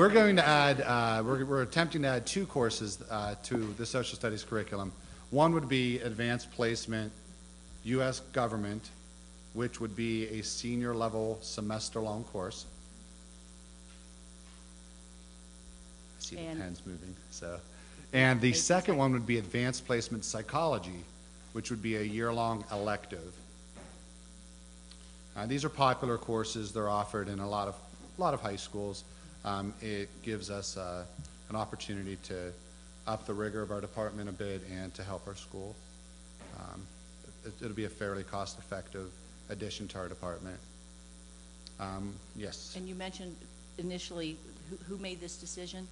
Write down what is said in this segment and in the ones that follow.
we're going to add, we're attempting to add 2 courses to the social studies curriculum. One would be advanced placement, U.S. government, which would be a senior level semester-long course. I see the pen's moving, so. And the second one would be advanced placement psychology, which would be a year-long elective. These are popular courses. They're offered in a lot of high schools. It gives us an opportunity to up the rigor of our department a bit and to help our school. It'll be a fairly cost-effective addition to our department. Yes. And you mentioned initially, who made this decision?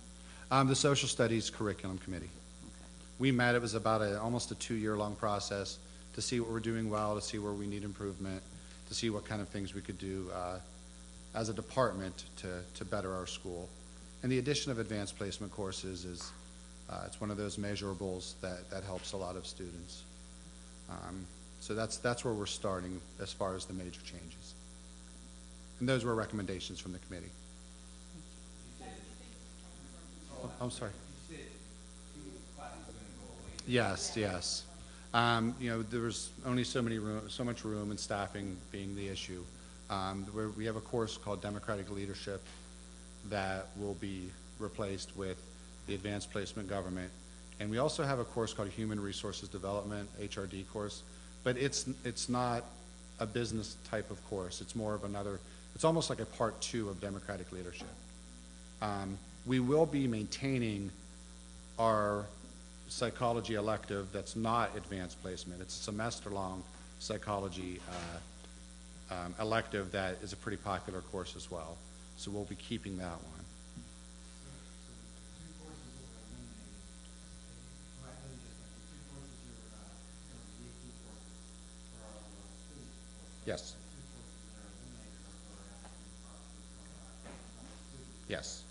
The Social Studies Curriculum Committee. Okay. We met. It was about almost a 2-year-long process to see what we're doing well, to see where we need improvement, to see what kind of things we could do as a department to better our school. And the addition of advanced placement courses is it's one of those measurables that helps a lot of students. So that's where we're starting as far as the major changes. And those were recommendations from the committee. Oh, I'm sorry. Yes, yes. You know, there was only so much room, and staffing being the issue. We have a course called Democratic Leadership that will be replaced with the Advanced Placement Government, and we also have a course called Human Resources Development, HRD course, but it's not a business type of course. It's more of another. It's almost like a part 2 of Democratic Leadership. We will be maintaining our psychology elective that's not advanced placement. It's a semester-long psychology elective that is a pretty popular course as well. So we'll be keeping that one. Yes. Yes.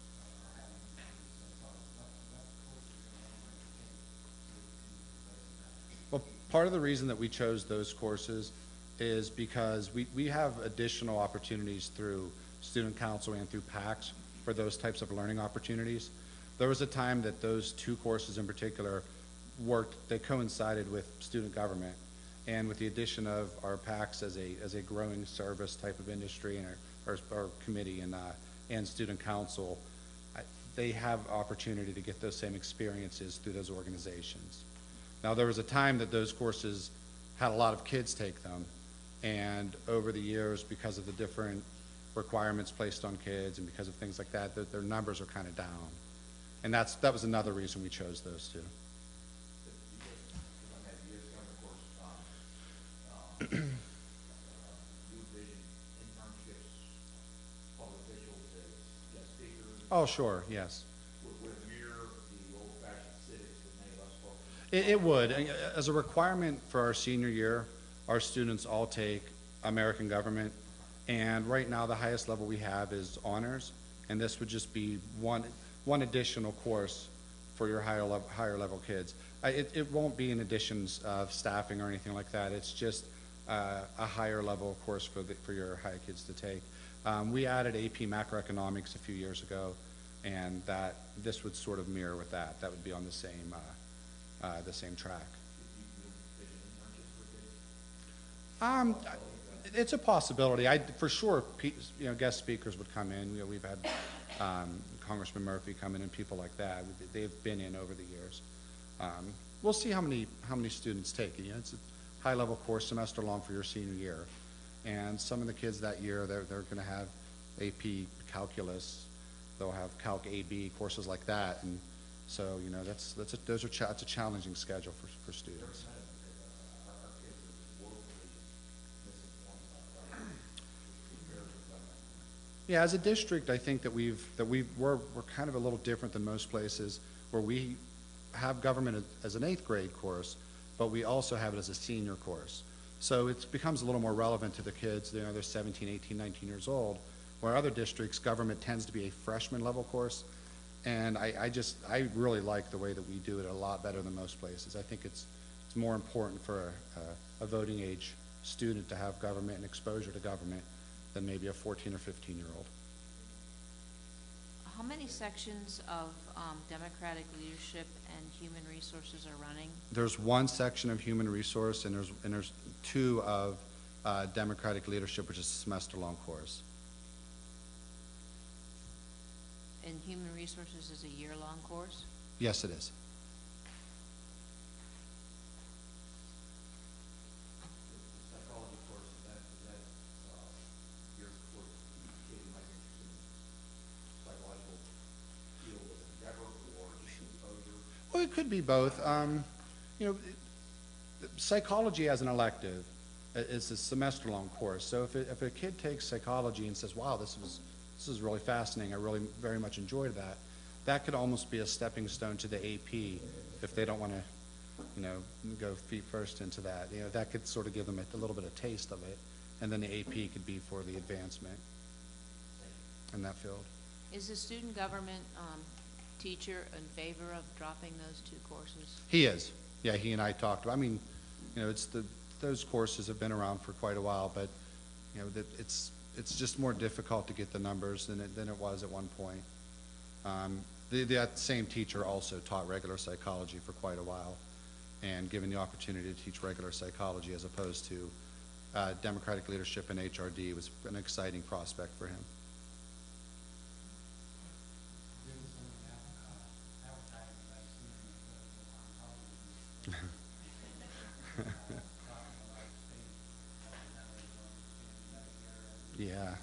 Well, part of the reason that we chose those courses is because we have additional opportunities through student council and through PACs for those types of learning opportunities. There was a time that those 2 courses in particular they coincided with student government, and with the addition of our PACs as a growing service type of industry and our committee and student council, they have opportunity to get those same experiences through those organizations. Now, there was a time that those courses had a lot of kids take them, and over the years, because of the different requirements placed on kids and because of things like that, their numbers are kind of down. And that was another reason we chose those 2. Oh, sure, yes. Would it mirror the old-fashioned civics that made us focus? It would. As a requirement for our senior year, our students all take American government, and right now the highest level we have is honors, and this would just be one additional course for your higher level kids. It won't be an addition of staffing or anything like that. It's just a higher level course for your high kids to take. We added AP macroeconomics a few years ago, and this would sort of mirror with that. That would be on the same track. It's a possibility. For sure, guest speakers would come in. We've had Congressman Murphy come in and people like that. They've been in over the years. We'll see how many students take it. It's a high-level course, semester long for your senior year, and some of the kids that year they're going to have AP calculus. They'll have Calc AB courses like that, and so that's a challenging schedule for students. Yeah, as a district, I think that we're kind of a little different than most places where we have government as an 8th grade course, but we also have it as a senior course. So it becomes a little more relevant to the kids. They're 17, 18, 19 years old, where other districts, government tends to be a freshman level course. And I really like the way that we do it a lot better than most places. I think it's more important for a voting age student to have government and exposure to government than maybe a 14 or 15-year-old. How many sections of democratic leadership and human resources are running? There's one section of human resource, and there's two of democratic leadership, which is a semester-long course. And human resources is a year-long course? Yes, it is. The psychology course, is that your course, kid might be interested in psychological field of endeavor or just exposure? Well, it could be both. You know, psychology as an elective is a semester-long course. So if a kid takes psychology and says, "Wow, this is really fascinating. I really very much enjoyed that," that could almost be a stepping stone to the AP if they don't want to, you know, go feet first into that. You know, that could sort of give them a little bit of taste of it, and then the AP could be for the advancement in that field. Is the student government teacher in favor of dropping those two courses? He is. Yeah, he and I talked. I mean, you know, those courses have been around for quite a while, but you know, it's just more difficult to get the numbers than it was at one point. That same teacher also taught regular psychology for quite a while, and given the opportunity to teach regular psychology as opposed to democratic leadership and HRD was an exciting prospect for him. Yeah.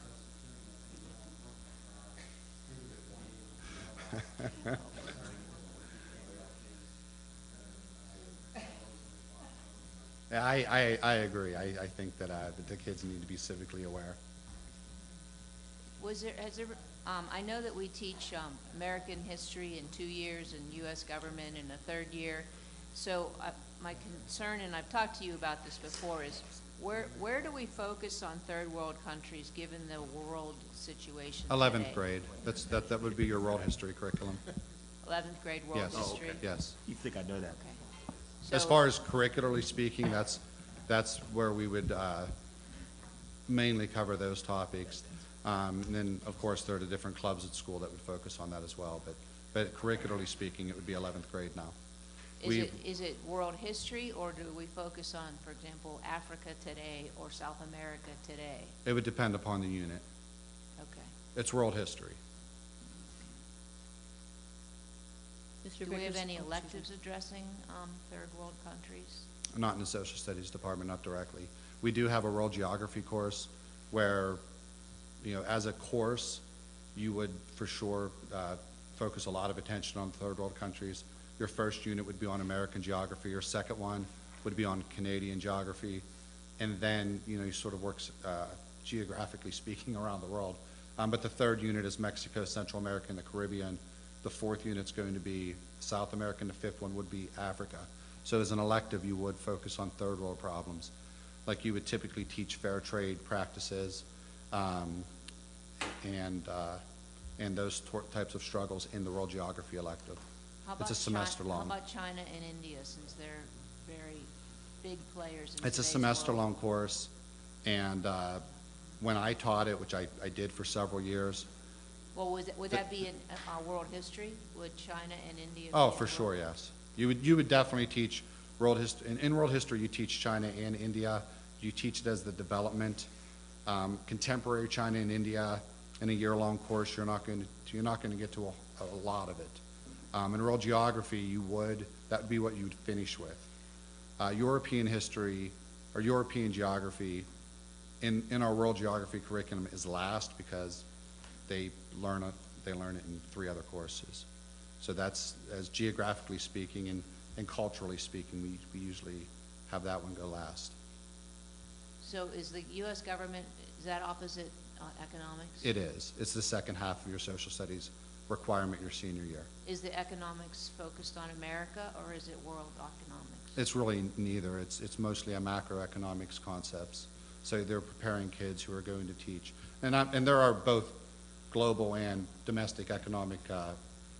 Yeah, I agree. I think that the kids need to be civically aware. I know that we teach American history in 2 years and U.S. government in a third year. So my concern, and I've talked to you about this before, is where do we focus on third world countries given the world situation today? 11th grade. That would be your world history curriculum. 11th grade world Yes. history? Yes. You think I know that? Okay. As So- far as curricularly speaking, that's where we would mainly cover those topics. And then, of course, there are the different clubs at school that would focus on that as well. But curricularly speaking, it would be 11th grade now. Is it world history, or do we focus on, for example, Africa today or South America today? It would depend upon the unit. Okay. It's world history. Mr. Do we have Vickers? any Oh, excuse me. electives addressing third world countries? Not in the social studies department, not directly. We do have a world geography course where, you know, as a course, you would for sure focus a lot of attention on third world countries. Your first unit would be on American geography. Your second one would be on Canadian geography. And then, you know, you sort of work geographically speaking around the world. But the third unit is Mexico, Central America, and the Caribbean. The fourth unit's going to be South America, and the fifth one would be Africa. So as an elective, you would focus on third world problems. Like you would typically teach fair trade practices and those types of struggles in the world geography elective. How It's a about semester long. How about China and India, since they're very big players in It's a today's semester-long world? course, and when I taught it, which I did for several years. Well, would that be in world history? Would China and India? Oh, be in for world- sure, yes. You would definitely teach world history. In world history, you teach China and India. You teach it as the development. Contemporary China and India in a year-long course, you're not going to get to a lot of it. In world geography, that would be what you would finish with. European history or European geography in our world geography curriculum is last because they learn it in 3 other courses. So that's, as geographically speaking and culturally speaking, we usually have that one go last. So is the U.S. government, is that opposite economics? It is. It's the second half of your social studies requirement your senior year. Is the economics focused on America, or is it world economics? It's really neither. It's mostly a macroeconomics concepts. So they're preparing kids who are going to teach. And there are both global and domestic economic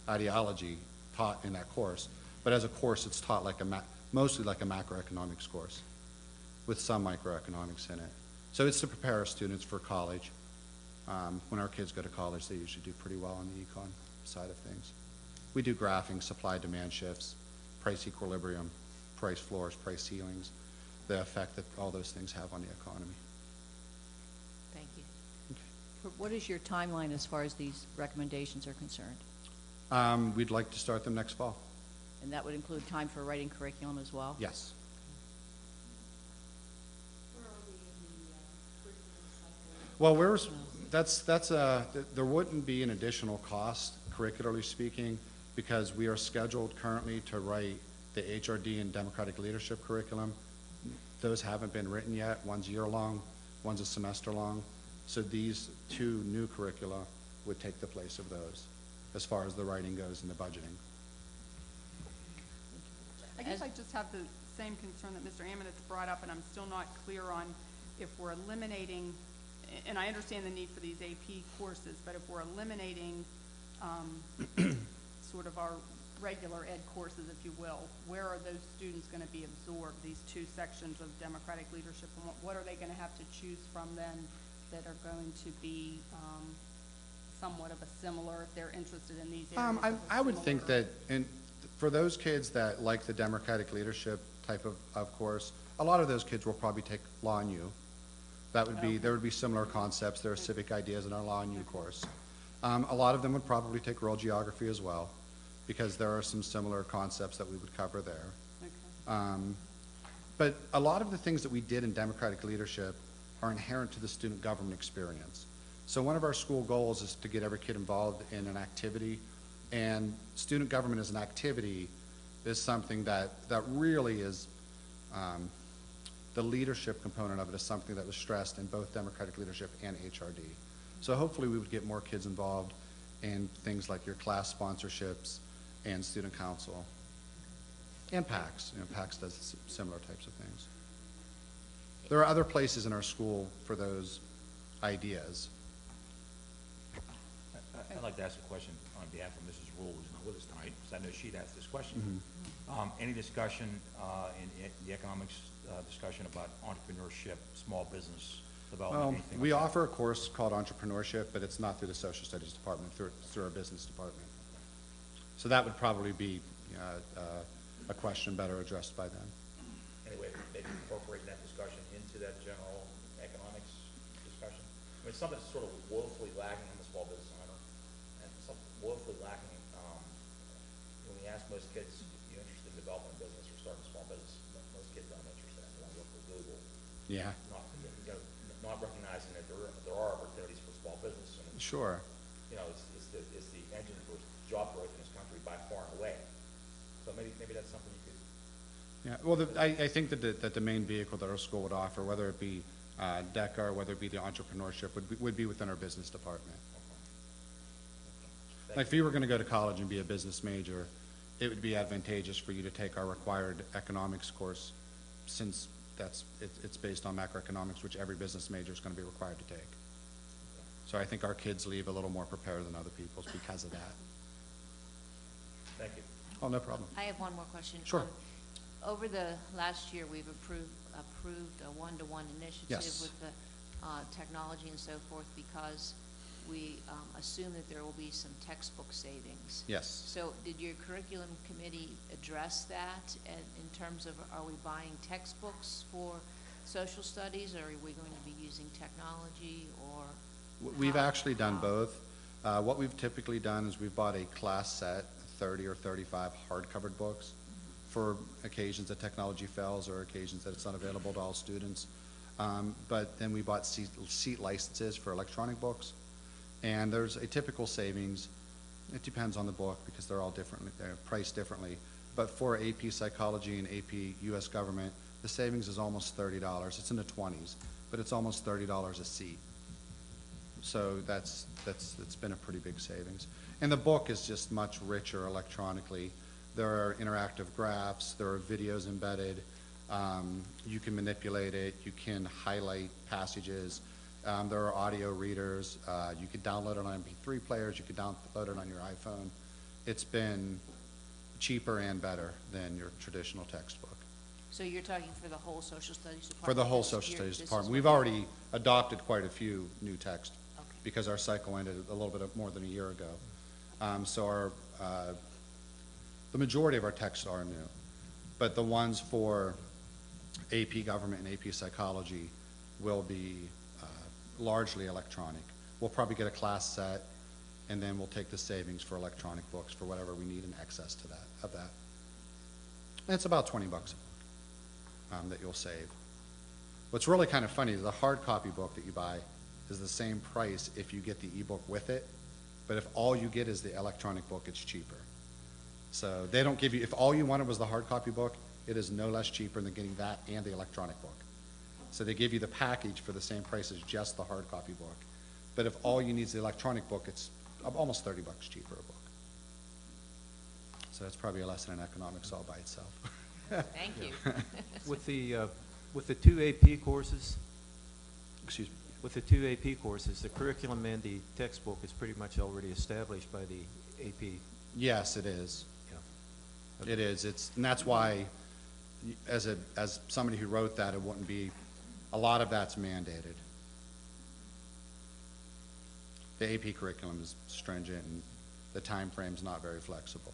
ideology taught in that course. But as a course, it's taught like mostly like a macroeconomics course with some microeconomics in it. So it's to prepare our students for college. When our kids go to college, they usually do pretty well in the econ. side of things. We do graphing, supply-demand shifts, price equilibrium, price floors, price ceilings, the effect that all those things have on the economy. Thank you. What is your timeline as far as these recommendations are concerned? We'd like to start them next fall. And that would include time for writing curriculum as well? Yes. Well, there wouldn't be an additional cost, curricularly speaking, because we are scheduled currently to write the HRD and democratic leadership curriculum. Those haven't been written yet. One's year-long, one's a semester-long. So these two new curricula would take the place of those, as far as the writing goes and the budgeting. I guess I just have the same concern that Mr. Ammon has brought up, and I'm still not clear on if we're eliminating, and I understand the need for these AP courses, but if we're eliminating sort of our regular ed courses, if you will, where are those students going to be absorbed, these two sections of democratic leadership, and what are they going to have to choose from then that are going to be somewhat of a similar, if they're interested in these areas? I would think that for those kids that like the democratic leadership type of course, a lot of those kids will probably take Law and U. That would be, there would be similar concepts. There are civic ideas in our Law and U course. A lot of them would probably take world geography as well, because there are some similar concepts that we would cover there. Okay. But a lot of the things that we did in democratic leadership are inherent to the student government experience. So one of our school goals is to get every kid involved in an activity, and student government as an activity is something that really is, the leadership component of it is something that was stressed in both democratic leadership and HRD. So hopefully we would get more kids involved in things like your class sponsorships and student council. And PACS. PACS does similar types of things. There are other places in our school for those ideas. I'd like to ask a question on behalf of Mrs. Rule, who's not with us tonight, because I know she'd asked this question. Any discussion in the economics discussion about entrepreneurship, small business development, anything We like that? offer a course called entrepreneurship, but it's not through the social studies department, through our business department. So that would probably be a question better addressed by them. Anyway, maybe incorporating that discussion into that general economics discussion. I mean, something that's sort of woefully lacking in the small business owner, and something woefully lacking, when we ask most kids, you interested in developing a business or starting a small business, most kids aren't interested. They want to work for Google. Yeah, Not recognizing that there are opportunities for small business, and sure. it's the engine for job growth in this country by far and away. So maybe that's something you could. Yeah, well, I think that the main vehicle that our school would offer, whether it be DECA or whether it be the entrepreneurship, would be within our business department. Like if you were going to go to college and be a business major, it would be advantageous for you to take our required economics course, since it's based on macroeconomics, which every business major is going to be required to take. So I think our kids leave a little more prepared than other people's because of that. Thank you. Oh, no problem. I have one more question. Sure. Over the last year, we've approved a one-to-one initiative Yes. with the technology and so forth, because we assume that there will be some textbook savings. Yes. So did your curriculum committee address that in terms of, are we buying textbooks for social studies, or are we going to be using technology, or? We've actually done both. What we've typically done is we've bought a class set, 30 or 35 hard-covered books for occasions that technology fails or occasions that it's not available to all students. But then we bought seat licenses for electronic books. And there's a typical savings. It depends on the book because they're all different, they're priced differently. But for AP Psychology and AP US Government, the savings is almost $30. It's in the 20s, but it's almost $30 a seat. So it's been a pretty big savings. And the book is just much richer electronically. There are interactive graphs, there are videos embedded. You can manipulate it, you can highlight passages. There are audio readers. You could download it on MP3 players. You could download it on your iPhone. It's been cheaper and better than your traditional textbook. So you're talking for the whole social studies department? For the whole This social year, studies this is department. what We've you're- already adopted quite a few new texts Okay. because our cycle ended a little bit more than a year ago. So the majority of our texts are new. But the ones for AP Government and AP Psychology will be largely electronic. We'll probably get a class set, and then we'll take the savings for electronic books for whatever we need in excess to that. And it's about $20 a book that you'll save. What's really kind of funny is the hard copy book that you buy is the same price if you get the ebook with it, but if all you get is the electronic book, it's cheaper. So they don't give you, if all you wanted was the hard copy book, it is no less cheaper than getting that and the electronic book. So they give you the package for the same price as just the hard copy book. But if all you need is the electronic book, it's almost $30 cheaper a book. So that's probably a lesson in economics all by itself. Thank you. With the two AP courses, Excuse me. with the two AP courses, the curriculum and the textbook is pretty much already established by the AP. Yes, it is. Yeah. It is. And that's why, as somebody who wrote that, it wouldn't be, a lot of that's mandated. The AP curriculum is stringent, and the time frame's not very flexible.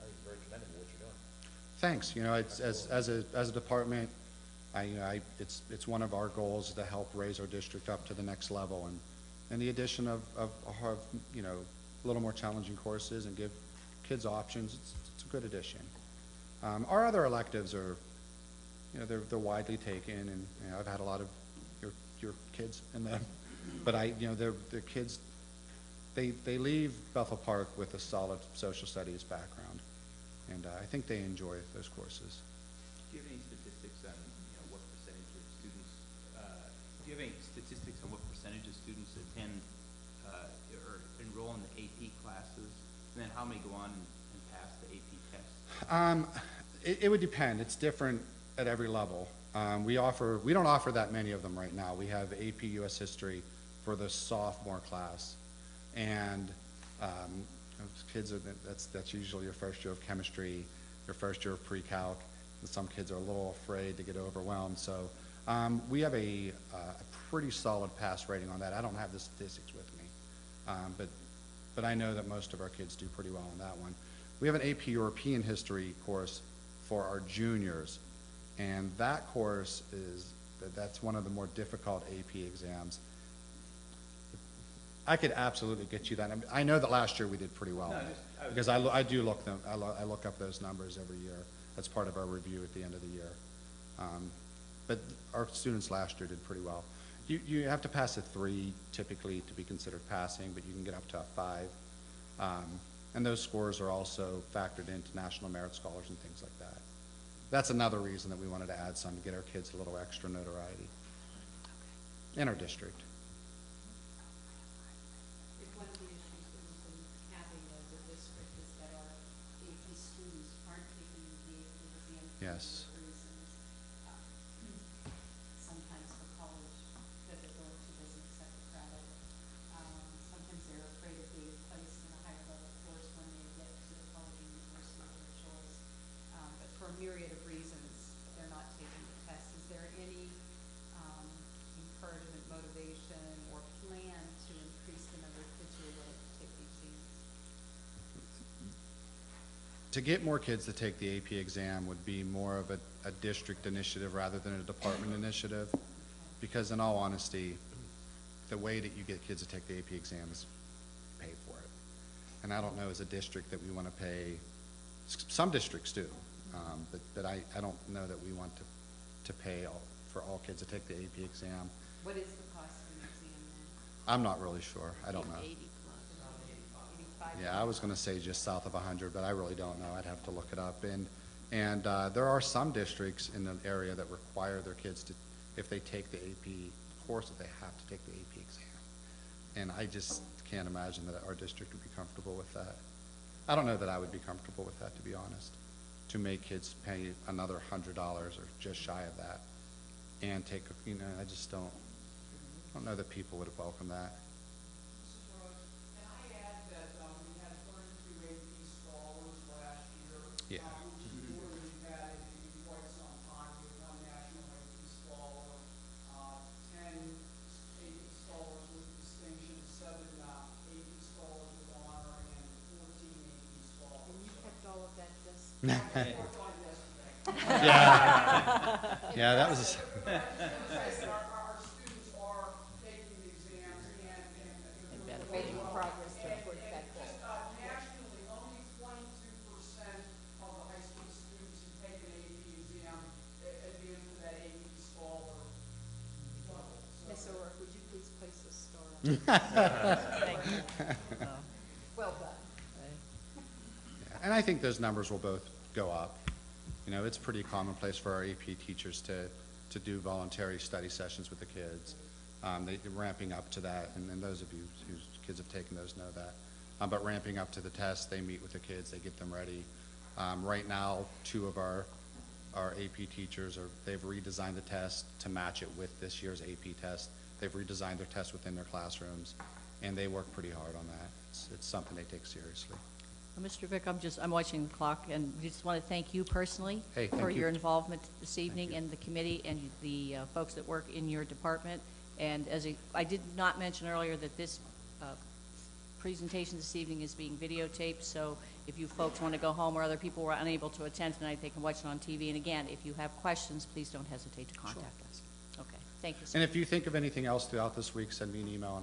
I think it's very commendable what you're doing. Thanks. It's, as a department, it's one of our goals to help raise our district up to the next level, and the addition of a little more challenging courses and give kids options, it's a good addition. Our other electives are, they're widely taken, and I've had a lot of your kids in them, but they're kids, they leave Bethel Park with a solid social studies background, and I think they enjoy those courses. Do you have any statistics on, what percentage of students, do you have any statistics on what percentage of students attend or enroll in the AP classes? And then how many go on and pass the AP test? It would depend. It's different at every level. We don't offer that many of them right now. We have AP US History for the sophomore class, and kids that's usually your first year of chemistry, your first year of pre-calc. And some kids are a little afraid to get overwhelmed. So we have a pretty solid pass rating on that. I don't have the statistics with me, but I know that most of our kids do pretty well on that one. We have an AP European History course for our juniors, and that course that's one of the more difficult AP exams. I could absolutely get you that. I know that last year we did pretty well, because I look up those numbers every year. That's part of our review at the end of the year. But our students last year did pretty well. You have to pass a 3 typically to be considered passing, but you can get up to a 5. And those scores are also factored into National Merit Scholars and things like that. That's another reason that we wanted to add some to get our kids a little extra notoriety in our district. If one of the issues that we've been having as a district is that our AP students aren't taking the AP exam for Yes. reasons. Sometimes for college, that the ability doesn't accept the credit. Sometimes they're afraid of being placed in a higher level course when they get to the college or university of their choice. But for a myriad of reasons, they're not taking the test. Is there any encouragement, motivation, or plan to increase the number of kids who are willing to take the exams? To get more kids to take the AP exam would be more of a district initiative rather than a department initiative, because in all honesty, the way that you get kids to take the AP exam is pay for it. And I don't know as a district that we want to pay, some districts do, but I don't know that we want to pay for all kids to take the AP exam. What is the cost of an exam then? I'm not really sure. I don't know. 80 plus. 85? Yeah, I was going to say just south of 100, but I really don't know. I'd have to look it up. And there are some districts in the area that require their kids to, if they take the AP course, that they have to take the AP exam. And I just can't imagine that our district would be comfortable with that. I don't know that I would be comfortable with that, to be honest, to make kids pay another $100 or just shy of that and take, I just don't know that people would welcome that. Mrs. Rhodes, can I add that we had 32 AP scholars last year? Yeah. Which is more than we've had in quite some time. We have one national AP scholar, 10 AP scholars with distinction, Yeah, that was, Our students are taking the exams and better making progress towards that goal. Nationally, only 22% of the high school students who take an AP exam advance to that AP scholar level. Ms. O'Rourke, would you please place a star on Thank you. Well done. and I think those numbers will both go up. You know, it's pretty commonplace for our AP teachers to do voluntary study sessions with the kids. They're ramping up to that, and those of you whose kids have taken those know that. But ramping up to the test, they meet with the kids, they get them ready. Right now, 2 of our AP teachers they've redesigned the test to match it with this year's AP test. They've redesigned their test within their classrooms, and they work pretty hard on that. It's something they take seriously. Well, Mr. Vick, I'm watching the clock, and we just want to thank you personally Hey, thank for you. your involvement this evening you. and the committee and the folks that work in your department. And I did not mention earlier that this presentation this evening is being videotaped, so if you folks want to go home or other people were unable to attend tonight, they can watch it on TV. And again, if you have questions, please don't hesitate to contact us. Okay, thank you, sir. And if you think of anything else throughout this week, send me an email,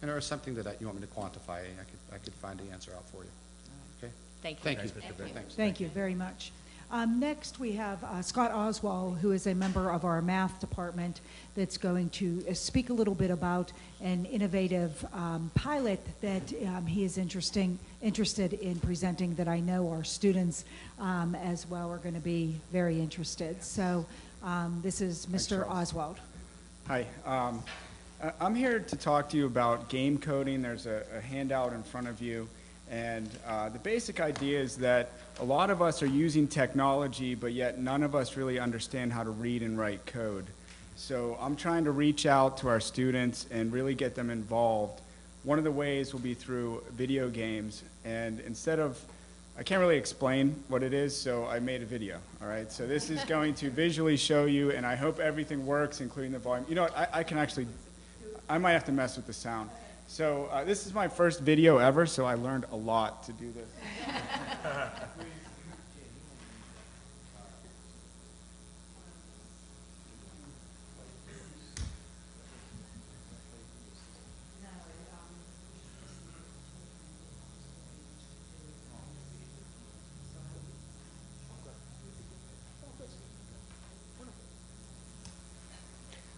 and there is something that you want me to quantify, I could find the answer out for you. Okay? Thank you. Thank you, Thank Mr. you. Vick. Thanks. Thank you very much. Next, we have Scott Oswald, who is a member of our math department, that's going to speak a little bit about an innovative pilot that he is interested in presenting, that I know our students as well are going to be very interested. So this is Mr. Charles. Oswald. Hi. I'm here to talk to you about game coding. There's a handout in front of you. And the basic idea is that a lot of us are using technology, but yet none of us really understand how to read and write code. So I'm trying to reach out to our students and really get them involved. One of the ways will be through video games. And I can't really explain what it is, so I made a video, all right? So this is going to visually show you, and I hope everything works, including the volume. You know what, I might have to mess with the sound. So this is my first video ever, so I learned a lot to do this.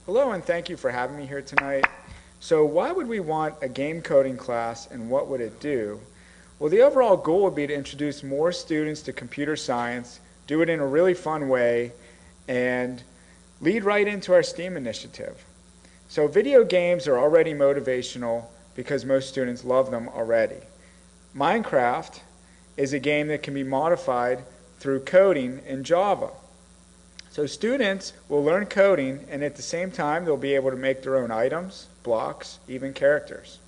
Hello, and thank you for having me here tonight. So why would we want a game coding class, and what would it do? Well, the overall goal would be to introduce more students to computer science, do it in a really fun way, and lead right into our STEAM initiative. So video games are already motivational because most students love them already. Minecraft is a game that can be modified through coding in Java. So students will learn coding, and at the same time they'll be able to make their own items, blocks, even characters.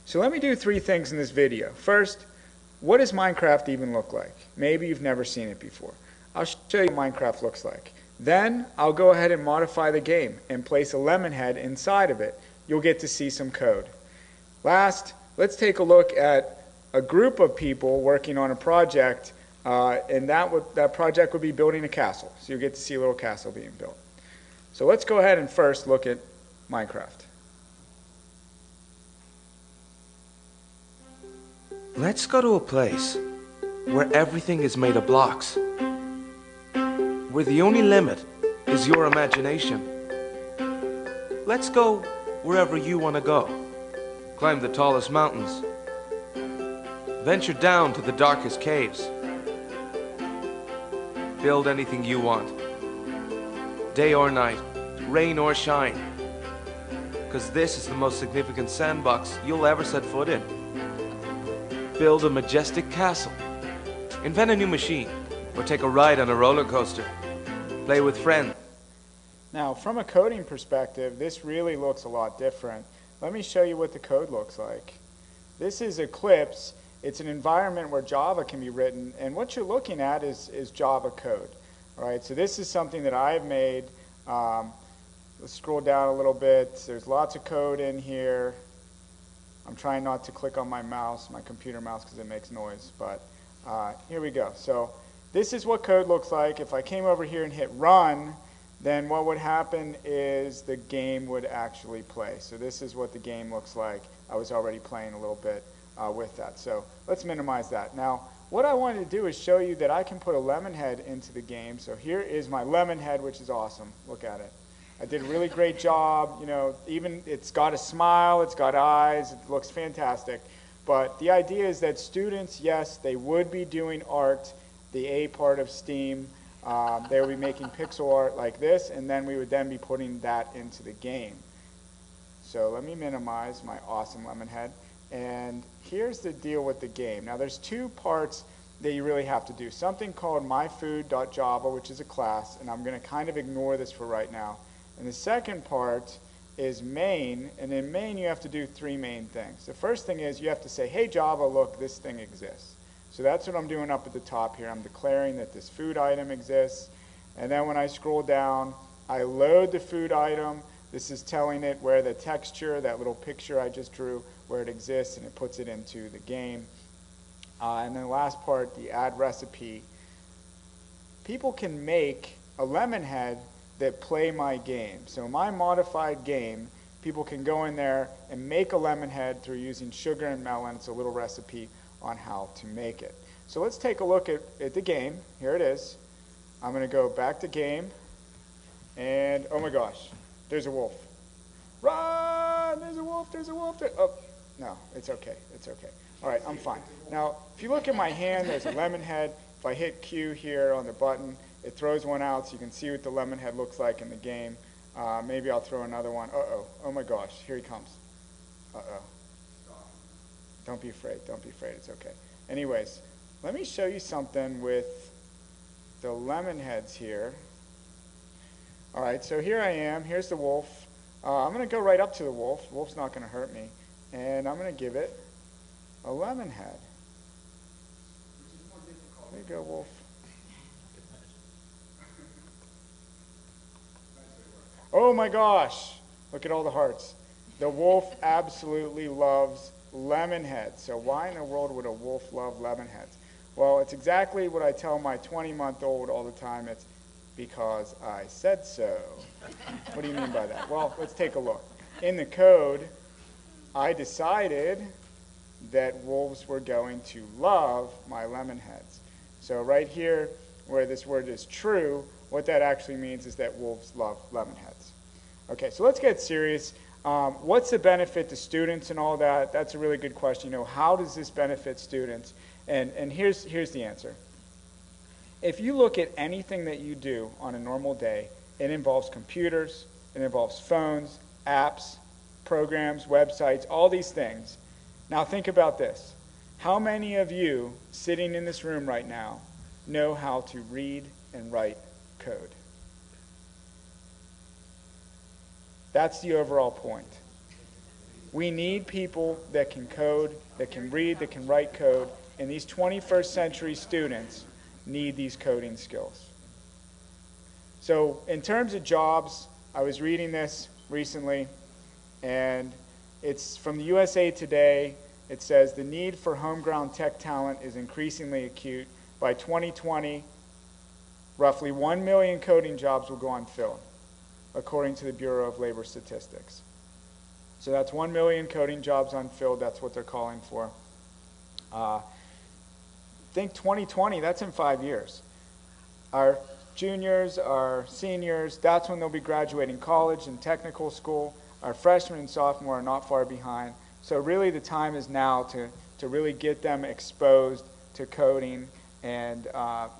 So let me do 3 things in this video. First, what does Minecraft even look like? Maybe you've never seen it before. I'll show you what Minecraft looks like. Then I'll go ahead and modify the game and place a lemon head inside of it. You'll get to see some code. Last, let's take a look at a group of people working on a project, and that project would be building a castle. So you'll get to see a little castle being built. So let's go ahead and first look at Minecraft. Let's go to a place where everything is made of blocks, where the only limit is your imagination. Let's go wherever you want to go. Climb the tallest mountains, venture down to the darkest caves, build anything you want, day or night, rain or shine, because this is the most significant sandbox you'll ever set foot in. Build a majestic castle, invent a new machine, or take a ride on a roller coaster. Play with friends. Now, from a coding perspective, this really looks a lot different. Let me show you what the code looks like. This is Eclipse. It's an environment where Java can be written, and what you're looking at is Java code. All right, so this is something that I've made. Let's scroll down a little bit. There's lots of code in here. I'm trying not to click on my mouse, my computer mouse, because it makes noise, but here we go. So this is what code looks like. If I came over here and hit run, then what would happen is the game would actually play. So this is what the game looks like. I was already playing a little bit with that. So let's minimize that. Now, what I wanted to do is show you that I can put a lemon head into the game. So here is my lemon head, which is awesome. Look at it. I did a really great job. You know, even it's got a smile, it's got eyes, it looks fantastic. But the idea is that students, yes, they would be doing art, the A part of STEAM. They would be making pixel art like this, and then we would then be putting that into the game. So let me minimize my awesome lemon head. And here's the deal with the game. Now there's two parts that you really have to do. Something called myfood.java, which is a class, and I'm going to kind of ignore this for right now. And the second part is main, and in main you have to do three main things. The first thing is you have to say, hey Java, look, this thing exists. So that's what I'm doing up at the top here. I'm declaring that this food item exists. And then when I scroll down, I load the food item. This is telling it where the texture, that little picture I just drew, where it exists, and it puts it into the game. And then the last part, the add recipe. People can make a lemon head that play my game. So my modified game, people can go in there and make a lemon head through using sugar and melon. It's a little recipe on how to make it. So let's take a look at the game. Here it is. I'm going to go back to game, and oh my gosh, there's a wolf. Run! There's a wolf, there's a wolf. Oh, no, it's okay, it's okay. All right, I'm fine. Now, if you look at my hand, there's a lemon head. If I hit Q here on the button, it throws one out so you can see what the lemon head looks like in the game. Maybe I'll throw another one. Uh-oh, oh my gosh, here he comes. Uh-oh. Don't be afraid, don't be afraid, it's okay. Anyways, let me show you something with the lemon heads here. All right, so here I am, here's the wolf. I'm gonna go right up to the wolf. The wolf's not gonna hurt me. And I'm gonna give it a lemon head. There you go, wolf. Oh my gosh, look at all the hearts. The wolf absolutely loves lemon heads. So why in the world would a wolf love lemon heads? Well, it's exactly what I tell my 20-month-old all the time. It's because I said so. What do you mean by that? Well, let's take a look. In the code, I decided that wolves were going to love my lemon heads. So right here, where this word is true, what that actually means is that wolves love lemon heads. Okay, so let's get serious. What's the benefit to students and all that? That's a really good question. You know, how does this benefit students? And here's the answer. If you look at anything that you do on a normal day, it involves computers, it involves phones, apps, programs, websites, all these things. Now think about this. How many of you sitting in this room right now know how to read and write code? That's the overall point. We need people that can code, that can read, that can write code, and these 21st century students need these coding skills. So in terms of jobs, I was reading this recently, and it's from the USA Today. It says the need for homegrown tech talent is increasingly acute. By 2020, roughly 1 million coding jobs will go unfilled, according to the Bureau of Labor Statistics. So that's 1 million coding jobs unfilled. That's what they're calling for. Think 2020, that's in 5 years. Our juniors, our seniors, that's when they'll be graduating college and technical school. Our freshmen and sophomore are not far behind. So really the time is now to really get them exposed to coding, and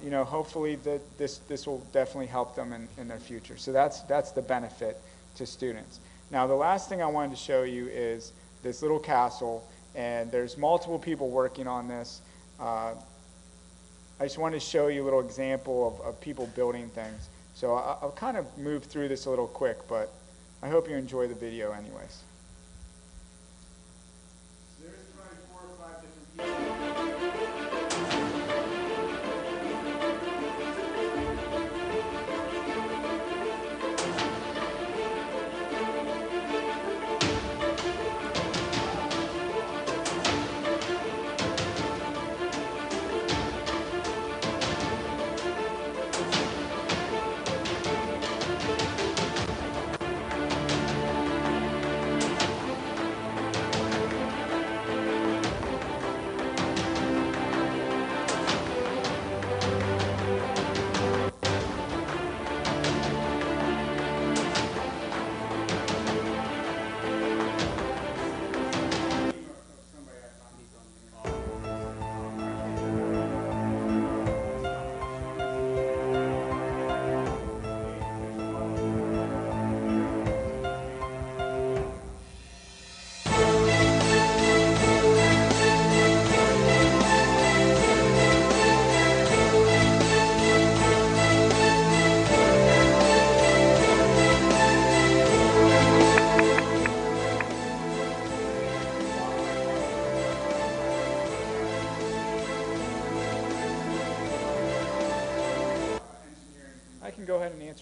you know, hopefully this will definitely help them in their future. So that's the benefit to students. Now the last thing I wanted to show you is this little castle, and there's multiple people working on this. I just wanted to show you a little example of people building things. So I'll kind of move through this a little quick, but I hope you enjoy the video anyways. There's probably 4 or 5 different people.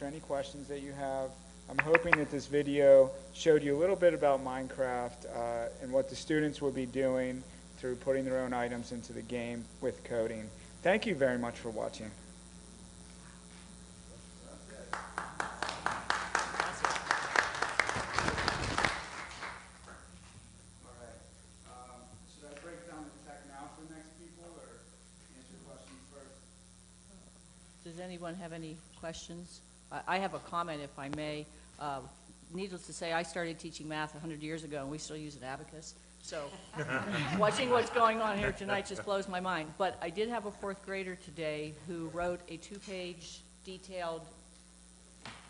answer any questions that you have. I'm hoping that this video showed you a little bit about Minecraft and what the students will be doing through putting their own items into the game with coding. Thank you very much for watching. Does anyone have any questions? I have a comment, if I may. Needless to say, I started teaching math 100 years ago, and we still use an abacus. So watching what's going on here tonight just blows my mind. But I did have a fourth grader today who wrote a 2-page detailed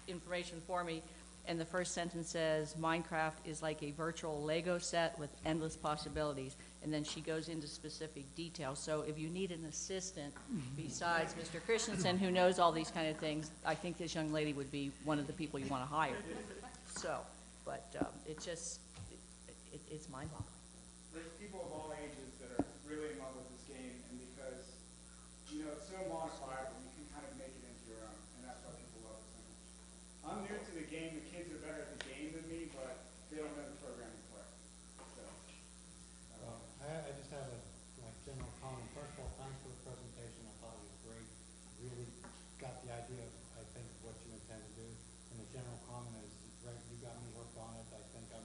information for me, and the first sentence says, Minecraft is like a virtual Lego set with endless possibilities. And then she goes into specific details. So if you need an assistant besides Mr. Christensen, who knows all these kind of things, I think this young lady would be one of the people you want to hire. So, but it's just, it's mind-boggling. There's people of all ages that are really in love with this game, and because, you know, it's so modifiable, you can kind of make it into your own, and that's why people love it so much. I'm new to the game. The kids are better at the game than me, but they don't know the programming part. So. I just have a general comment. First of all, thanks for the presentation. I thought it was great. Really got the idea of, I think, what you intend to do. And the general comment is, right, you got me hooked on it. I think I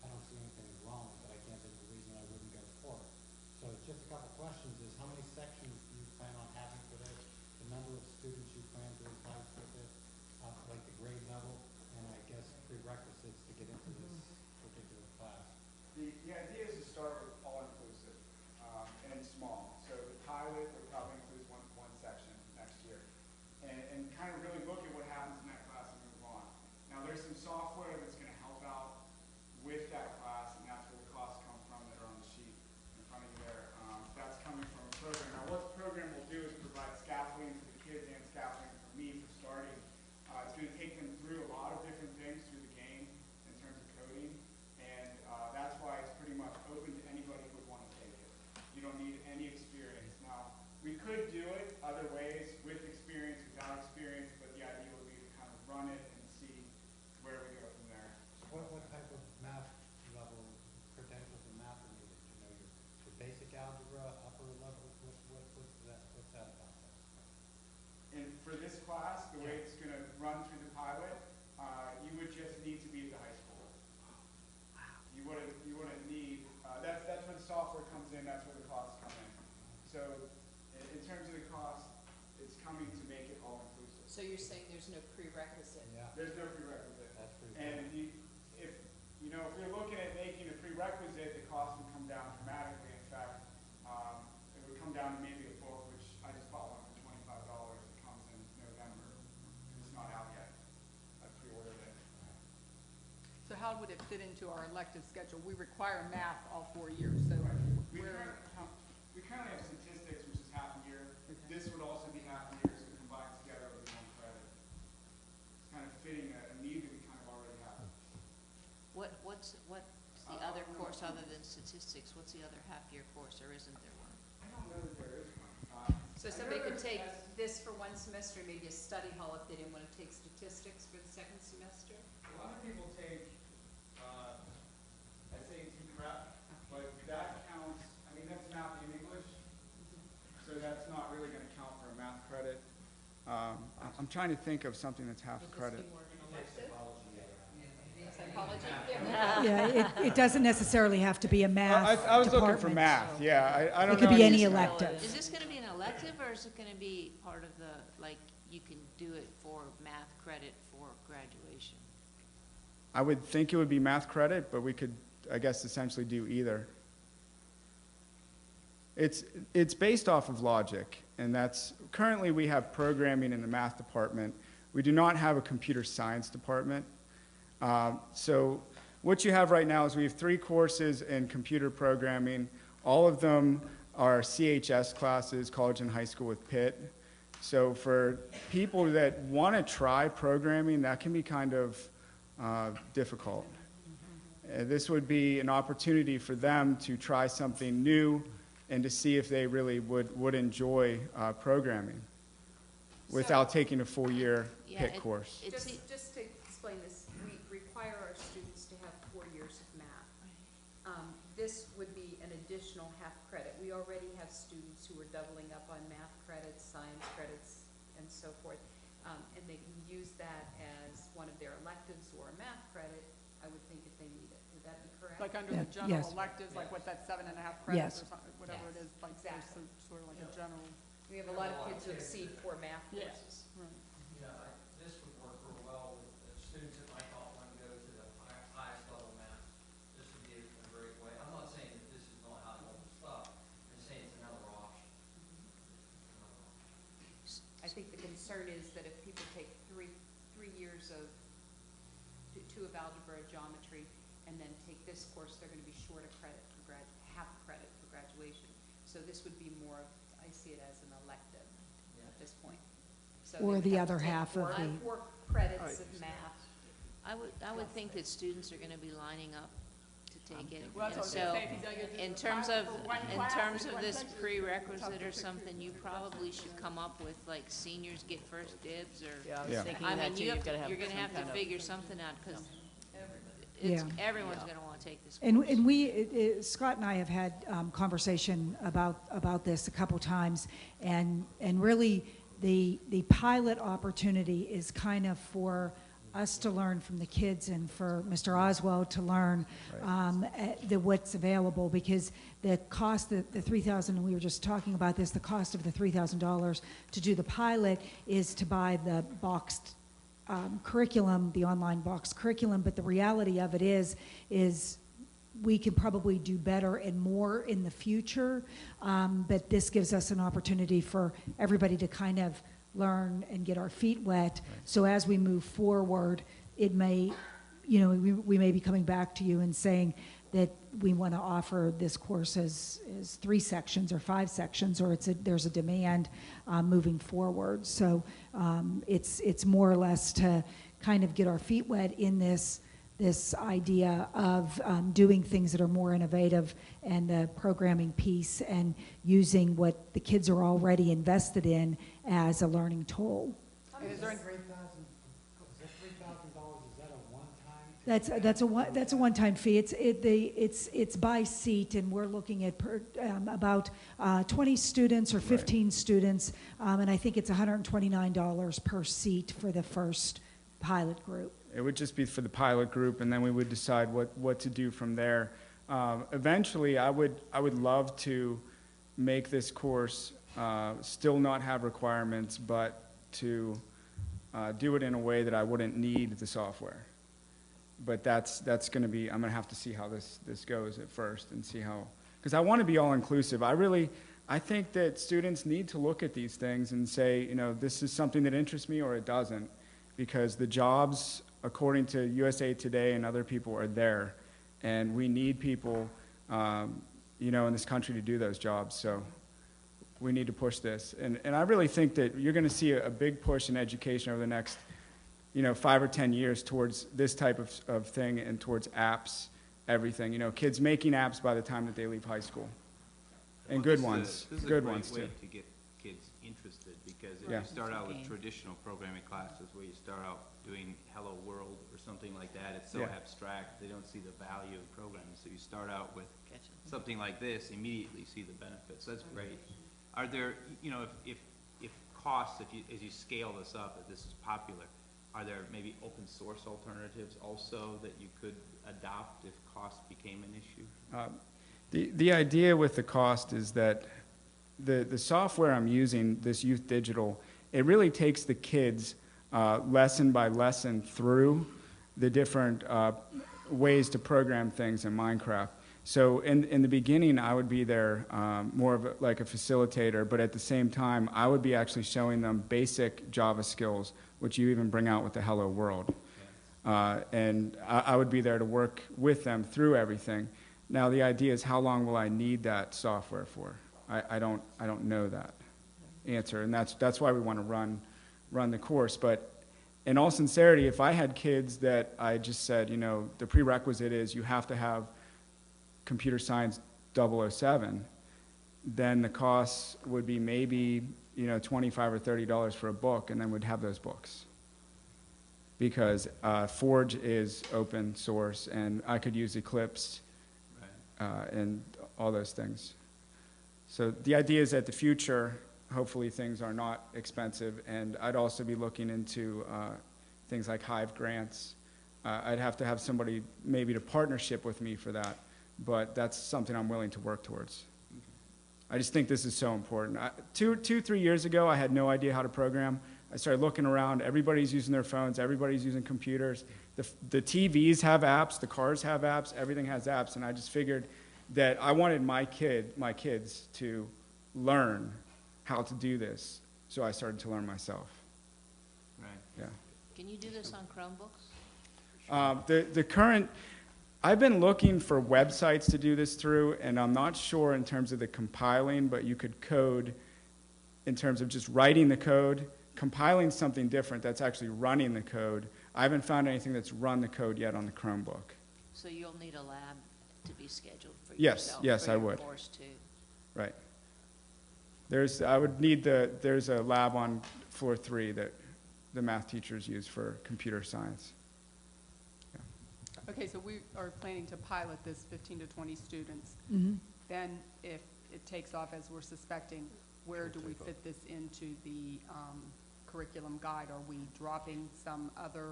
don't see anything wrong with it. I can't think of a reason I wouldn't go for it. So just a couple questions is, how many sections do you plan on having for this? The number of students you plan to entice with it, like the grade level, and I guess prerequisites to get into this particular class? The idea is to start with all-inclusive and small. So the pilot would probably include one section next year. And kind of really look at what happens in that class and move on. Now there's some software that's going to help out with that class, and that's where the costs come from that are on the sheet in front of you there. That's coming from a program. Now what the program will do is provide scaffolding for the kids and scaffolding for me for starting. It's going to take them through a lot of different things through the game in terms of coding. And that's why it's pretty much open to anybody who would want to take it. You don't need any experience. Now, we could do it other ways, with experience, without experience, but the idea would be to kind of run it and see where we go from there. What type of math level credentials in math are needed? You know, your basic algebra, upper level, what's that about? And for this class, the way it's going to run through the pilot, you would just need to be at the high school. You wouldn't need, that's when software comes in, that's where the costs come in. So in terms of the cost, it's coming to make it all inclusive. So you're saying there's no prerequisite? Yeah. There's no prerequisite. That's pretty And if you're looking at making a prerequisite, the cost would come down dramatically. In fact, it would come down to maybe a book, which I just bought one for $25. It comes in November. It's not out yet. I pre-ordered it. So how would it fit into our elective schedule? We require math all 4 years, so We currently have statistics, which is half a year. This would also be half a year, so combined together would be 1 credit. It's kind of fitting a need that we kind of already have. What's the other course other than statistics? What's the other half-year course, or isn't there one? I don't know that there is one. So somebody could take this for 1 semester, maybe a study hall if they didn't want to take statistics for the second semester? A lot of people take SAT prep, but that counts, I mean, that's math and English, so that's not really going to count for a math credit. I'm trying to think of something that's half a credit. Psychology? Yeah, it doesn't necessarily have to be a math I was looking for department. math, yeah. I don't It could know be any- any elective. Is this gonna be an elective, or is it gonna be part of the, like, you can do it for math credit for graduation? I would think it would be math credit, but we could, I guess, essentially do either. It's based off of logic, and that's, currently we have programming in the math department. We do not have a computer science department. So what you have right now is we have 3 courses in computer programming. All of them are CHS classes, college and high school with Pitt. So for people that want to try programming, that can be kind of difficult. This would be an opportunity for them to try something new and to see if they really would enjoy programming. without taking a full year Yeah, PIC course. Just to explain this, we require our students to have 4 years of math. This would be an additional half credit. We already have students who are doubling up on math credits, science credits, and so forth. And they can use that as one of their electives or a math credit, I would think, if they need it. Would that be correct? Like under the Yeah, general yes. electives, like what that 7.5 Yes. credits or something, whatever Yes, it is, like there's exactly. sort of like a general. We have a lot of kids who exceed 4 math Yeah. courses. Right. This would work real well with the students that might not want to go to the highest level math. This would be a great way. I'm not saying that this is not high level stuff. I'm saying it's another option. I think the concern is that if people take three years of, two of algebra, geometry, and then take this course, they're gonna be short a credit for half credit for graduation. So this would be more, I see it as an elective at this point. So they Or would the have to other take half of the. 4 credits of math. I would think that students are gonna be lining up to take it. Well, that's And what I was so, gonna say, if you don't get in the terms class of, for one in class, terms it's of one this section, prerequisite or it's tough to something, you probably should come up with, like, seniors get first dibs, or. Yeah, I was Yeah. thinking I that mean, too, you're you've gotta have gonna some have to kind of- figure something out, cause Yeah. everyone's gonna wanna take this course. And Scott and I have had conversation about this a couple times, and really, the pilot opportunity is kind of for us to learn from the kids and for Mr. Oswald to learn what's available, because the cost, the $3,000, and we were just talking about this, the cost of the $3,000 to do the pilot is to buy the boxed curriculum, the online box curriculum, but the reality of it is we can probably do better and more in the future, but this gives us an opportunity for everybody to kind of learn and get our feet wet. So as we move forward, it may, we may be coming back to you and saying that we want to offer this course as 3 sections or 5 sections, or there's a demand moving forward. So it's more or less to kind of get our feet wet in this idea of doing things that are more innovative, and the programming piece, and using what the kids are already invested in as a learning tool. And is there, Is that $3,000, is that a one-time? That's a one-time fee. It's by seat, and we're looking at about 20 students or 15 students, and I think it's $129 per seat for the first pilot group. It would just be for the pilot group, and then we would decide what to do from there. Eventually, I would love to make this course still not have requirements, but to do it in a way that I wouldn't need the software. But that's going to be, I'm going to have to see how this goes at first, and see how, because I want to be all-inclusive. I think that students need to look at these things and say, this is something that interests me or it doesn't, because the jobs, according to USA Today and other people, are there, and we need people, in this country to do those jobs. So we need to push this, and I really think that you're going to see a big push in education over the next, 5 or 10 years towards this type of thing, and towards apps, everything. Kids making apps by the time that they leave high school, and good ones, good ones too. This is a great way to get kids interested, because if Yeah. you start out with traditional programming classes where you start out doing Hello World or something like that, it's so Yeah. abstract, they don't see the value of programming. So you start out with something like this, immediately see the benefits. That's great. Are there, if costs, as you scale this up, if this is popular, are there maybe open source alternatives also that you could adopt if cost became an issue? The idea with the cost is that the software I'm using, this Youth Digital, it really takes the kids lesson by lesson through the different ways to program things in Minecraft. So in the beginning, I would be there more of like a facilitator, but at the same time, I would be actually showing them basic Java skills, which you even bring out with the Hello World. And I would be there to work with them through everything. Now the idea is, how long will I need that software for? I don't know that answer, and that's why we want to run the course. But in all sincerity, if I had kids that I just said, the prerequisite is you have to have Computer Science 007, then the costs would be maybe, $25 or $30 for a book, and then would have those books. Because Forge is open source, and I could use Eclipse and all those things. So the idea is that the future, hopefully things are not expensive, and I'd also be looking into things like Hive grants. I'd have to have somebody maybe to partnership with me for that, but that's something I'm willing to work towards. I just think this is so important. 3 years ago, I had no idea how to program. I started looking around. Everybody's using their phones. Everybody's using computers. The TVs have apps. The cars have apps. Everything has apps. And I just figured that I wanted my kids to learn how to do this. So I started to learn myself. Right. Yeah. Can you do this on Chromebooks? The current, I've been looking for websites to do this through, and I'm not sure in terms of the compiling, but you could code in terms of just writing the code, compiling something different that's actually running the code. I haven't found anything that's run the code yet on the Chromebook. So you'll need a lab to be scheduled for Yes, yourself? yes, for I your would. course too. Right. There's a lab on floor 3 that the math teachers use for computer science. Okay, so we are planning to pilot this 15 to 20 students. Mhm. Then if it takes off as we're suspecting, where do we fit this into the curriculum guide? Are we dropping some other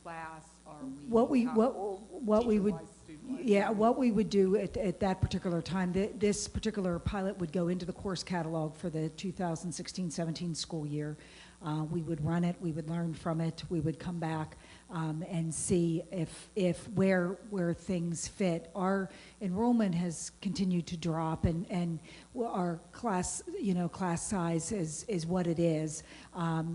class? Are we? What we would, teacher-wise, student-wise? yeah, what we would do at that particular time, this particular pilot would go into the course catalog for the 2016-17 school year. We would run it, we would learn from it, we would come back and see if where things fit. Our enrollment has continued to drop, and our class size is what it is.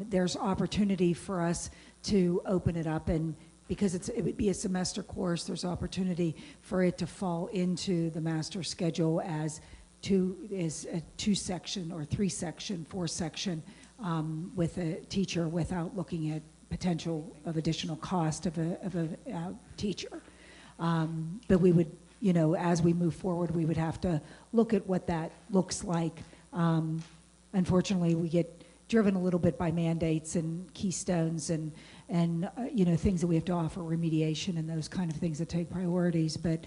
There's opportunity for us to open it up, and because it would be a semester course, there's opportunity for it to fall into the master schedule as a 2-section or 3-section, 4-section with a teacher without looking at potential of additional cost of a teacher. But we would, as we move forward, we would have to look at what that looks like. Unfortunately, we get driven a little bit by mandates and keystones and things that we have to offer, remediation and those kind of things that take priorities. But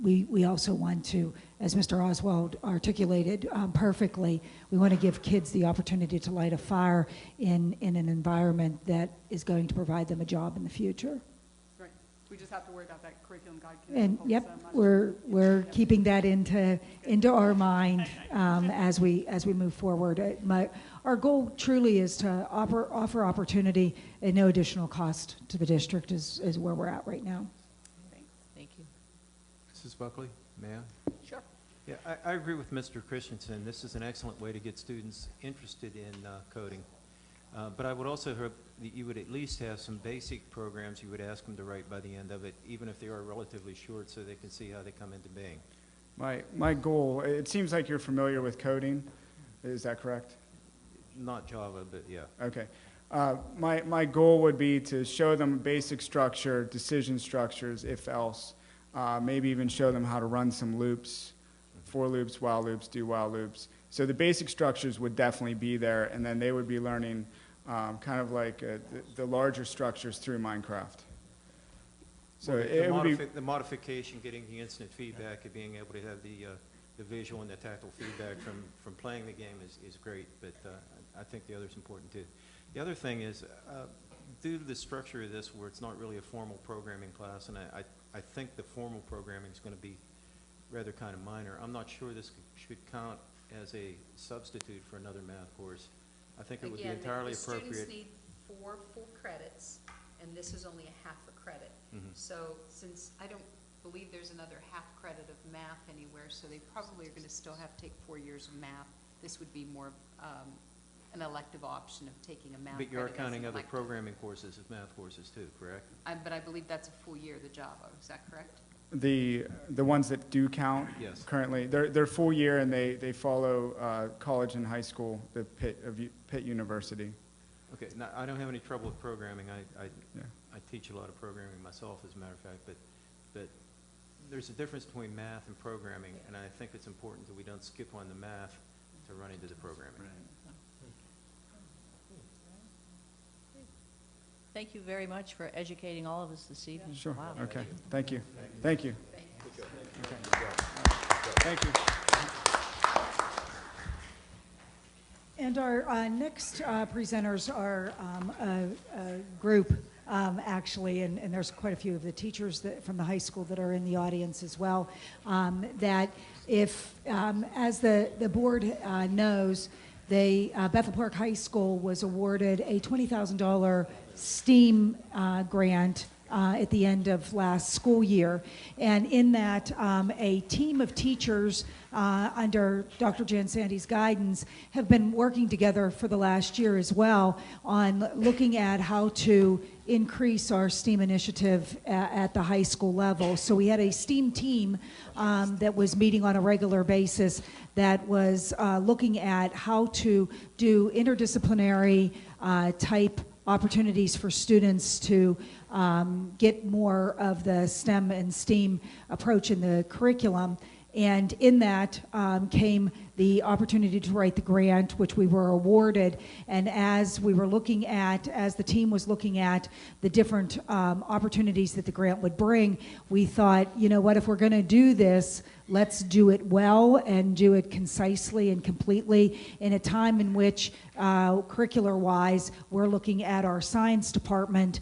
we also want to, as Mr. Oswald articulated perfectly, we want to give kids the opportunity to light a fire in an environment that is going to provide them a job in the future. Right. We just have to worry about that curriculum guide. And yep, we're keeping that into our mind as we move forward. Our goal truly is to offer opportunity at no additional cost to the district is where we're at right now. Thank you. Mrs. Buckley, may I? Sure. Yeah, I agree with Mr. Christensen. This is an excellent way to get students interested in coding. But I would also hope that you would at least have some basic programs you would ask them to write by the end of it, even if they are relatively short, so they can see how they come into being. My goal, it seems like you're familiar with coding. Is that correct? Not Java, but yeah. Okay. My goal would be to show them basic structure, decision structures, if else. Maybe even show them how to run some loops, for loops, while loops, do while loops. So the basic structures would definitely be there, and then they would be learning kind of like the larger structures through Minecraft. So Well, it would be the modification, getting the instant feedback, and being able to have the visual and the tactile feedback from playing the game is great, but I think the other's important too. The other thing is, due to the structure of this, where it's not really a formal programming class, and I think the formal programming is going to be rather kind of minor, I'm not sure this should count as a substitute for another math course. I think it would be entirely appropriate. The students need 4 full credits, and this is only a half a credit. Mhm. So since I don't believe there's another half credit of math anywhere, so they probably are going to still have to take 4 years of math. This would be more an elective option of taking a math credit. But you are as an counting other elective. programming courses as math courses too, correct? But I believe that's a full year, the Java, is that correct? the ones that do count Yes. currently. They're full year, and they follow college and high school, the Pitt University. Okay, now, I don't have any trouble with programming. Yeah. I teach a lot of programming myself, as a matter of fact, but there's a difference between math and programming, and I think it's important that we don't skip on the math run into the programming. Thank you very much for educating all of us this evening. Sure, Wow. okay, thank you. Thank you. Okay. Thank you. And our next presenters are a group, actually, and there's quite a few of the teachers from the high school that are in the audience as well, that if, as the board knows, Bethel Park High School was awarded a $20,000 STEAM grant at the end of last school year. And in that, a team of teachers under Dr. Jan Sandy's guidance have been working together for the last year as well on looking at how to increase our STEAM initiative at the high school level. So we had a STEAM team that was meeting on a regular basis that was looking at how to do interdisciplinary type opportunities for students to get more of the STEM and STEAM approach in the curriculum. And in that came the opportunity to write the grant, which we were awarded. And as we were looking at, as the team was looking at the different opportunities that the grant would bring, we thought, you know what, if we're going to do this, let's do it well and do it concisely and completely in a time in which, curricular-wise, we're looking at our science department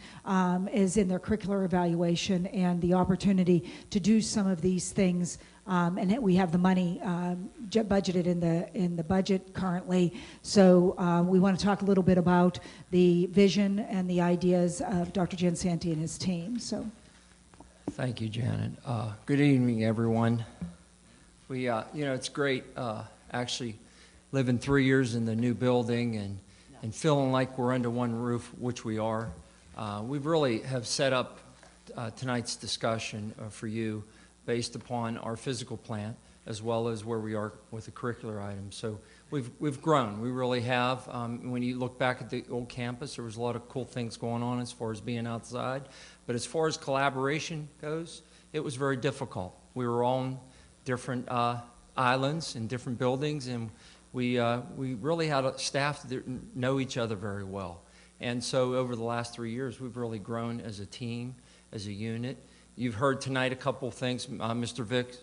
is in their curricular evaluation and the opportunity to do some of these things. And we have the money budgeted in the budget currently. So we want to talk a little bit about the vision and the ideas of Dr. Jan Santy and his team. So, thank you, Janet. Good evening, everyone. We, it's great actually living 3 years in the new building and feeling like we're under one roof, which we are. We really have set up tonight's discussion for you based upon our physical plant as well as where we are with the curricular items. So we've grown. We really have. When you look back at the old campus, there was a lot of cool things going on as far as being outside. But as far as collaboration goes, it was very difficult. We were on different islands in different buildings, and we really had a staff that didn't know each other very well. And so over the last 3 years, we've really grown as a team, as a unit. You've heard tonight a couple of things. Mr. Vick,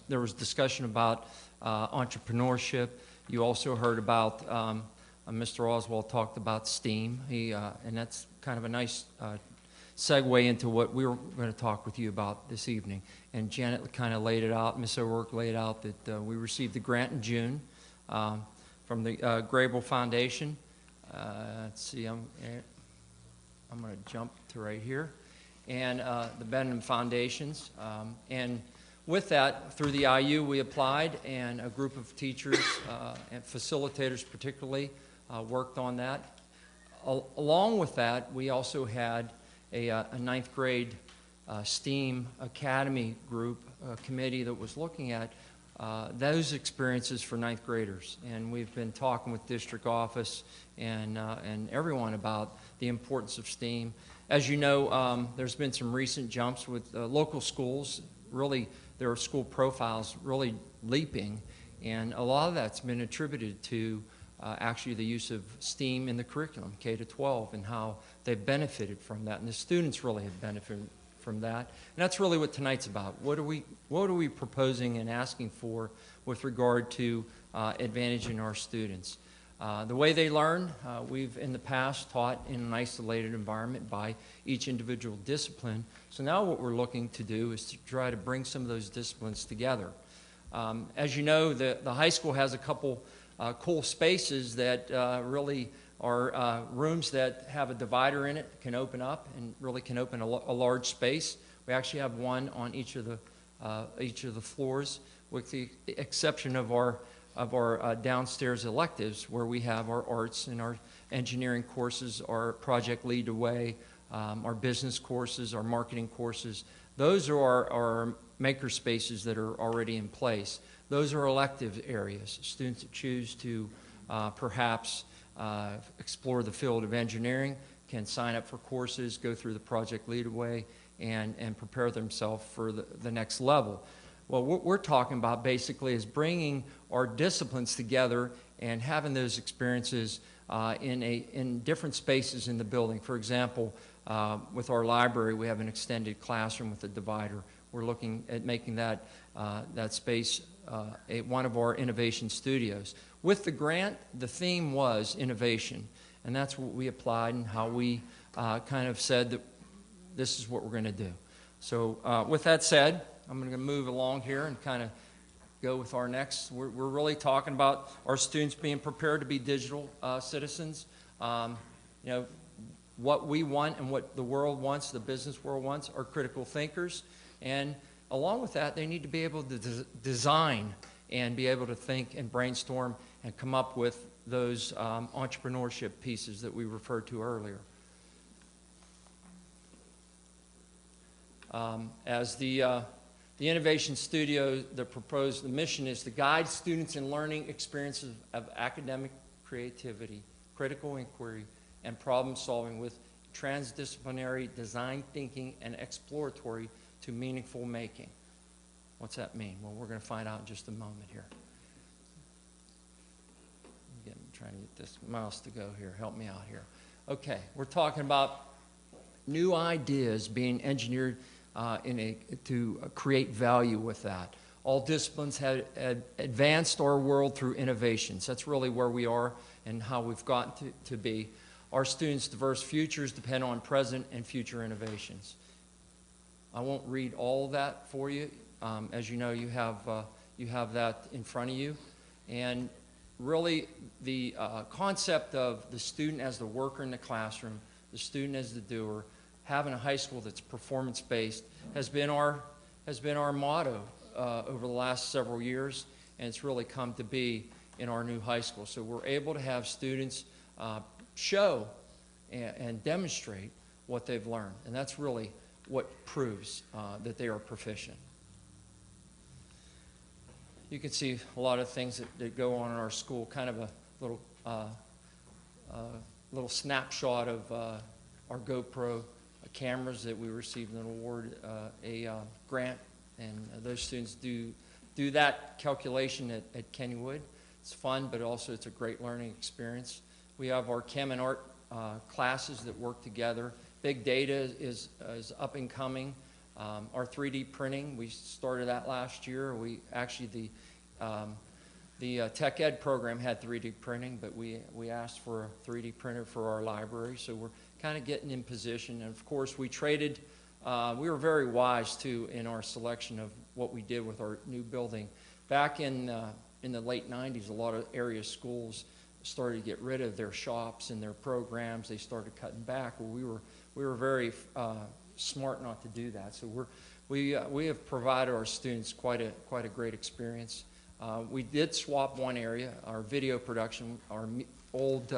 there was discussion about entrepreneurship. You also heard about, Mr. Oswald talked about STEAM, and that's kind of a nice segue into what we were going to talk with you about this evening. And Janet kind of laid it out, Ms. O'Rourke laid out that we received the grant in June from the Grable Foundation. Let's see, I'm going to jump to right here. And the Benham Foundations. And with that, through the IU, we applied, and a group of teachers and facilitators particularly worked on that. Along with that, we also had a ninth grade STEAM Academy group committee that was looking at those experiences for ninth graders. And we've been talking with district office and everyone about the importance of STEAM. As you know, there's been some recent jumps with local schools. Really, their school profiles really leaping, and a lot of that's been attributed to actually the use of STEAM in the curriculum, K-12, and how they've benefited from that, and the students really have benefited from that. And that's really what tonight's about. What are we proposing and asking for with regard to advantaging our students? The way they learn, we've in the past taught in an isolated environment by each individual discipline. So now what we're looking to do is to try to bring some of those disciplines together. As you know, the high school has a couple cool spaces that really are rooms that have a divider in it, can open up and really can open a large space. We actually have one on each of the floors, with the exception of our downstairs electives, where we have our arts and our engineering courses, our project lead the way, our business courses, our marketing courses. Those are our maker spaces that are already in place. Those are elective areas. Students that choose to perhaps explore the field of engineering can sign up for courses, go through the project lead away, and prepare themselves for the next level. Well, what we're talking about basically is bringing our disciplines together and having those experiences in different spaces in the building. For example, with our library, we have an extended classroom with a divider. We're looking at making that space one of our innovation studios. With the grant, the theme was innovation, and that's what we applied and how we kind of said that this is what we're going to do. So with that said, I'm going to move along here and kind of go with our next. We're really talking about our students being prepared to be digital citizens. You know, what we want and what the world wants, the business world wants, are critical thinkers. And along with that, they need to be able to design and be able to think and brainstorm and come up with those entrepreneurship pieces that we referred to earlier. As the Innovation Studio, the mission is to guide students in learning experiences of academic creativity, critical inquiry, and problem solving with transdisciplinary design thinking and exploratory to meaningful making. What's that mean? Well, we're going to find out in just a moment here. I'm trying to get this mouse to go here. Help me out here. Okay, we're talking about new ideas being engineered to create value with that. All disciplines have advanced our world through innovations. That's really where we are and how we've gotten to be. Our students' diverse futures depend on present and future innovations. I won't read all of that for you. As you know, you have that in front of you. And really, the concept of the student as the worker in the classroom, the student as the doer, having a high school that's performance-based has been our motto over the last several years, and it's really come to be in our new high school. So we're able to have students show and demonstrate what they've learned, and that's really what proves that they are proficient. You can see a lot of things that go on in our school, kind of a little snapshot of our GoPro cameras that we received an award, a grant, and those students do that calculation at Kennywood. It's fun, but also it's a great learning experience. We have our chem and art classes that work together. Big data is up and coming. Our 3D printing, we started that last year. We actually, the tech ed program had 3D printing, but we asked for a 3D printer for our library, so we're kind of getting in position. And of course, we traded, we were very wise too in our selection of what we did with our new building. Back in the late 90s, a lot of area schools started to get rid of their shops and their programs. They started cutting back. Well, we were very smart not to do that. So we have provided our students quite a great experience. We did swap one area, our video production. Our old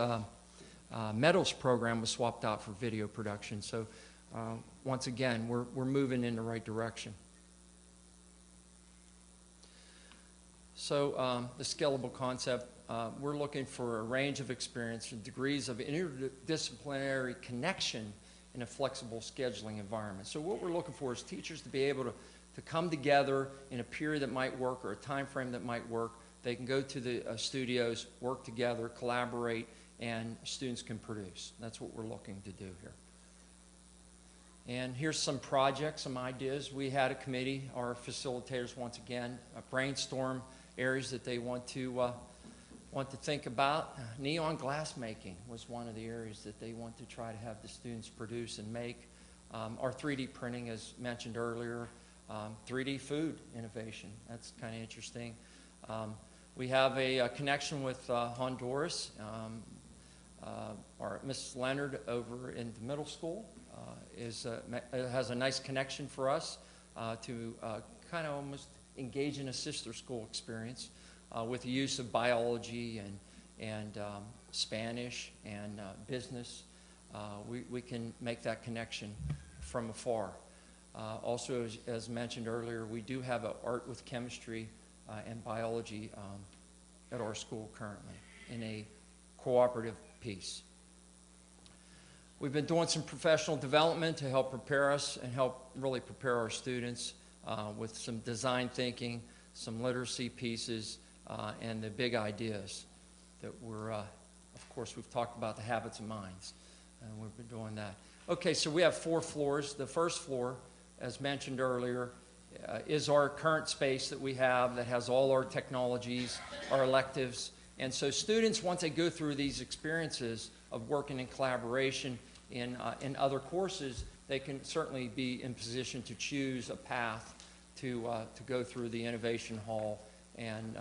metals program was swapped out for video production. So once again, we're moving in the right direction. So the scalable concept, we're looking for a range of experience and degrees of interdisciplinary connection in a flexible scheduling environment. So what we're looking for is teachers to be able to come together in a period that might work or a time frame that might work. They can go to the studios, work together, collaborate, and students can produce. That's what we're looking to do here. And here's some projects, some ideas. We had a committee, our facilitators once again, brainstorm areas that they want to think about. Neon glass making was one of the areas that they want to try to have the students produce and make. Our 3D printing, as mentioned earlier, 3D food innovation. That's kind of interesting. We have a connection with Honduras. Our Mrs. Leonard over in the middle school has a nice connection for us to kind of almost engage in a sister school experience with the use of biology and Spanish and business. We can make that connection from afar. Also, as mentioned earlier, we do have an art with chemistry and biology at our school currently in a cooperative piece. We've been doing some professional development to help prepare us and help really prepare our students. with some design thinking, some literacy pieces, and the big ideas that we're, of course, we've talked about the habits of minds, and we've been doing that. Okay, so we have 4 floors. The first floor, as mentioned earlier, is our current space that we have that has all our technologies, our electives. And so students, once they go through these experiences of working in collaboration in other courses, they can certainly be in position to choose a path to go through the Innovation Hall and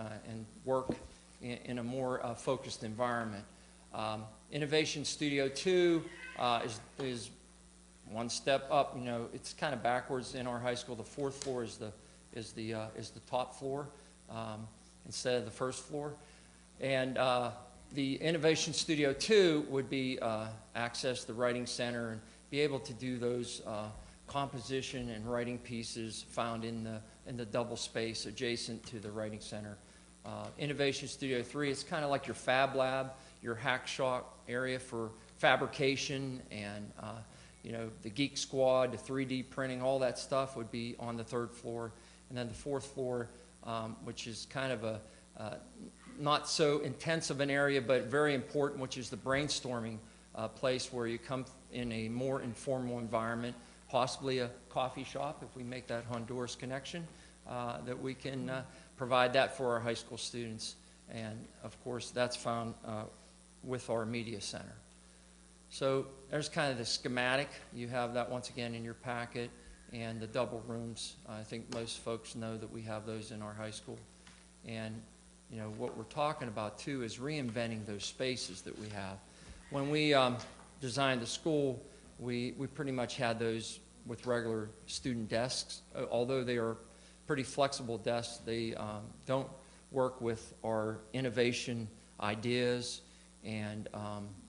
work in a more focused environment. Innovation Studio 2 is one step up. You know, it's kind of backwards in our high school. The 4th floor is the top floor instead of the first floor. And the Innovation Studio 2 would be access the Writing Center and be able to do those composition and writing pieces found in the double space adjacent to the Writing Center. Innovation Studio 3 is kind of like your Fab Lab, your hack shop area for fabrication, and you know, the Geek Squad, the 3D printing, all that stuff would be on the 3rd floor. And then the 4th floor, which is kind of a not so intense of an area, but very important, which is the brainstorming place where you come in a more informal environment, possibly a coffee shop if we make that Honduras connection, that we can provide that for our high school students. And of course, that's found with our media center. So there's kind of the schematic. You have that once again in your packet, and the double rooms. I think most folks know that we have those in our high school. And you know, what we're talking about too is reinventing those spaces that we have. When we designed the school, we pretty much had those with regular student desks. Although they are pretty flexible desks, they don't work with our innovation ideas and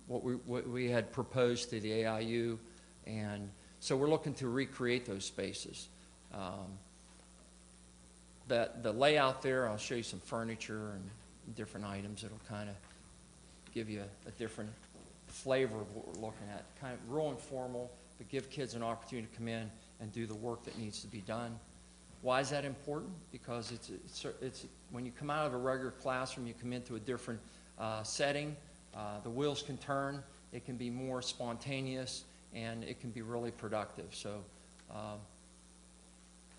what we had proposed to the AIU. And so we're looking to recreate those spaces. The layout there, I'll show you some furniture and different items that'll kind of give you a different flavor of what we're looking at. Kind of real informal, but give kids an opportunity to come in and do the work that needs to be done. Why is that important? Because it's when you come out of a regular classroom, you come into a different setting. The wheels can turn. It can be more spontaneous, and it can be really productive. So,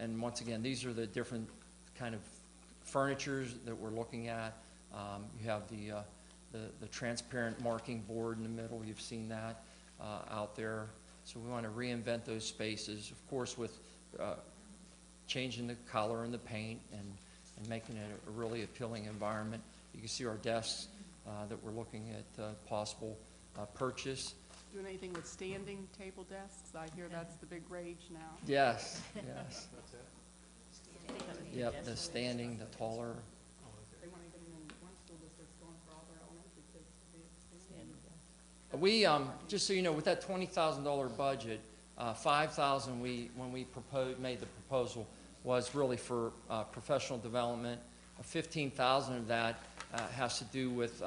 and once again, these are the different kind of furnitures that we're looking at. You have the transparent marking board in the middle. You've seen that out there. So we want to reinvent those spaces, of course, with changing the color and the paint and making it a really appealing environment. You can see our desks that we're looking at possible purchase. Doing anything with standing table desks? I hear that's the big rage now. Yes, yes. Yep, the standing, the taller. They want to get in one school district's going for all their elementary kids to be standing. We, just so you know, with that $20,000 budget, $5,000 when we made the proposal was really for professional development. $15,000 of that has to do with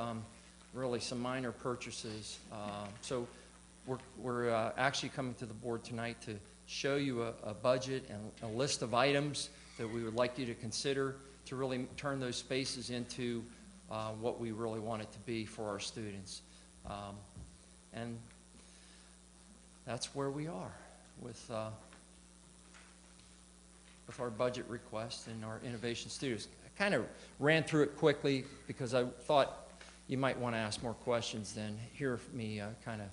really some minor purchases. So we're actually coming to the board tonight to show you a budget and a list of items that we would like you to consider to really turn those spaces into what we really want it to be for our students. And that's where we are with our budget request and our innovation studios. I kind of ran through it quickly because I thought you might want to ask more questions than hear me kind of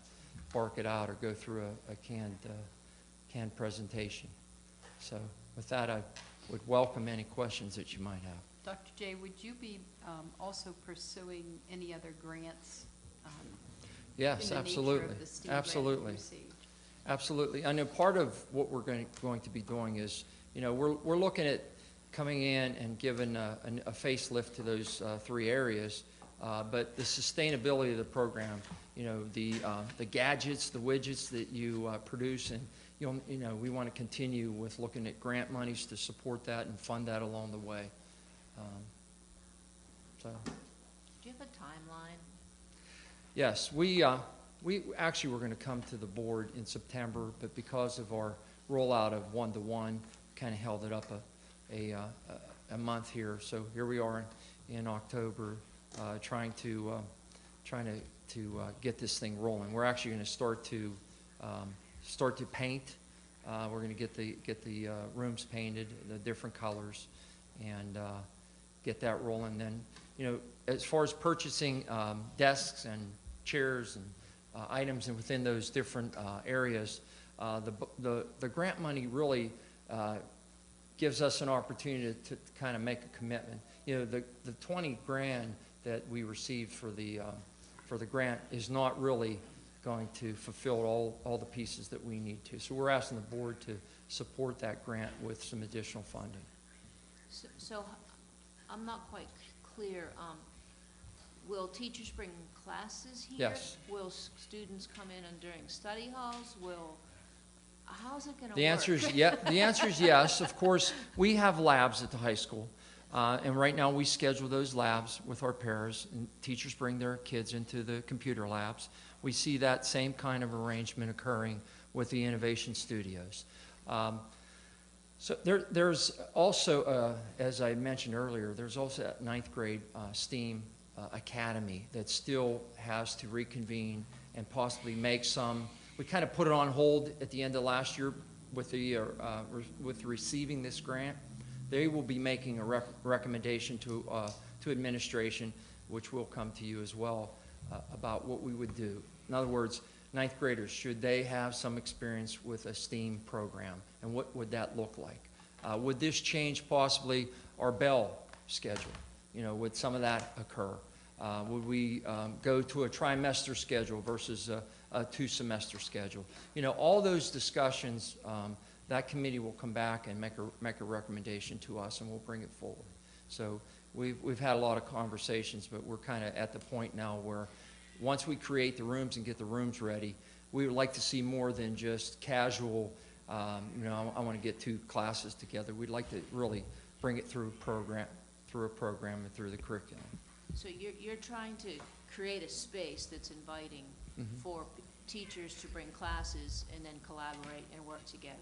bark it out or go through a canned presentation. So with that, I would welcome any questions that you might have. Dr. J, would you be also pursuing any other grants? Yes, in the absolutely. nature of the STEAM grant Absolutely. you received? Absolutely. I know part of what we're going to be doing is, you know, we're looking at coming in and giving a facelift to those 3 areas, but the sustainability of the program, you know, the gadgets, the widgets that you produce, and you know, we want to continue with looking at grant monies to support that and fund that along the way. So. Do you have a timeline? Yes, we actually were going to come to the board in September, but because of our rollout of one-to-one, kind of held it up a month here. So here we are in October, trying to get this thing rolling. We're actually going to start to paint. We're going to get the rooms painted, the different colors, and get that rolling. Then, you know, as far as purchasing desks and chairs and items and within those different areas, the grant money really gives us an opportunity to kind of make a commitment. You know, the 20 grand that we received for the grant is not really going to fulfill all the pieces that we need to. So we're asking the board to support that grant with some additional funding. So I'm not quite clear. Will teachers bring classes here? Yes. Will students come in during study halls? How's it going to work? The answer is the answer is yes. Of course, we have labs at the high school, and right now we schedule those labs with our pairs, and teachers bring their kids into the computer labs. We see that same kind of arrangement occurring with the innovation studios. So there's also, as I mentioned earlier, there's also that 9th grade STEAM academy that still has to reconvene and possibly make some. We kind of put it on hold at the end of last year with receiving this grant. They will be making a recommendation to administration, which will come to you as well, about what we would do. In other words, 9th graders, should they have some experience with a STEAM program, and what would that look like? Would this change possibly our Bell schedule? You know, would some of that occur? Would we go to a trimester schedule versus a 2-semester schedule? You know, all those discussions, that committee will come back and make a recommendation to us, and we'll bring it forward. So we've had a lot of conversations, but we're kind of at the point now where once we create the rooms and get the rooms ready, we would like to see more than just casual, you know, I want to get 2 classes together. We'd like to really bring it through a program and through the curriculum. So you're trying to create a space that's inviting for teachers to bring classes and then collaborate and work together.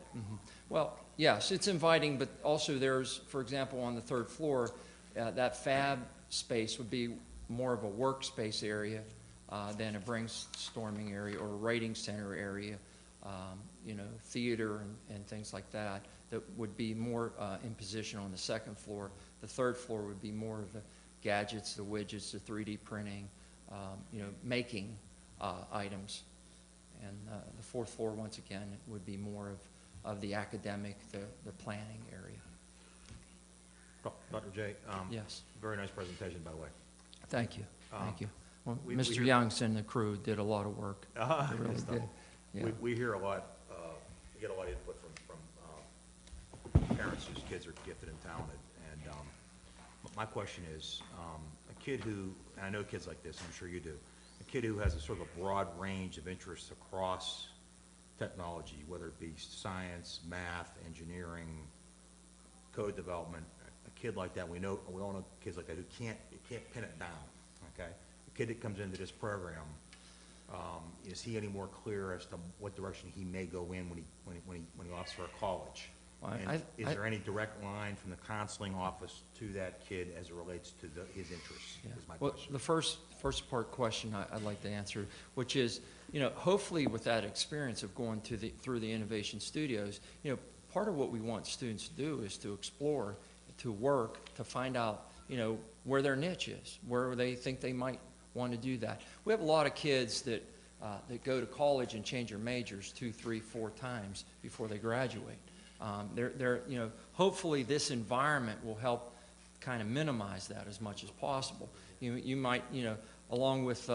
Well, yes, it's inviting, but also there's, for example, on the 3rd floor, that fab space would be more of a workspace area than a brainstorming area or a writing center area, you know, theater and things like that would be more in position on the 2nd floor. The 3rd floor would be more of the gadgets, the widgets, the 3D printing, you know, making items. And the 4th floor, once again, would be more of the academic, the planning area. Dr. J, yes. Very nice presentation, by the way. Thank you. Thank you. Well, we Mr. hear- Youngs and the crew did a lot of work. They really did. Yeah. We hear a lot, we get a lot of input from parents whose kids are gifted and talented. And my question is, a kid who, and I know kids like this, I'm sure you do, a kid who has a sort of a broad range of interests across technology, whether it be science, math, engineering, code development, a kid like that, we all know kids like that who can't pin it down, okay? A kid that comes into this program, is he any more clear as to what direction he may go in when he opts for a college? Well, And is there any direct line from the counseling office to that kid as it relates to his interests, is my Well, question. the first part question I'd like to answer, which is, you know, hopefully with that experience of going through the innovation studios, you know, part of what we want students to do is to explore, to work, to find out, you know, where their niche is, where they think they might want to do that. We have a lot of kids that go to college and change their majors 2, 3, 4 times before they graduate. You know, hopefully this environment will help kind of minimize that as much as possible. You might, you know, along with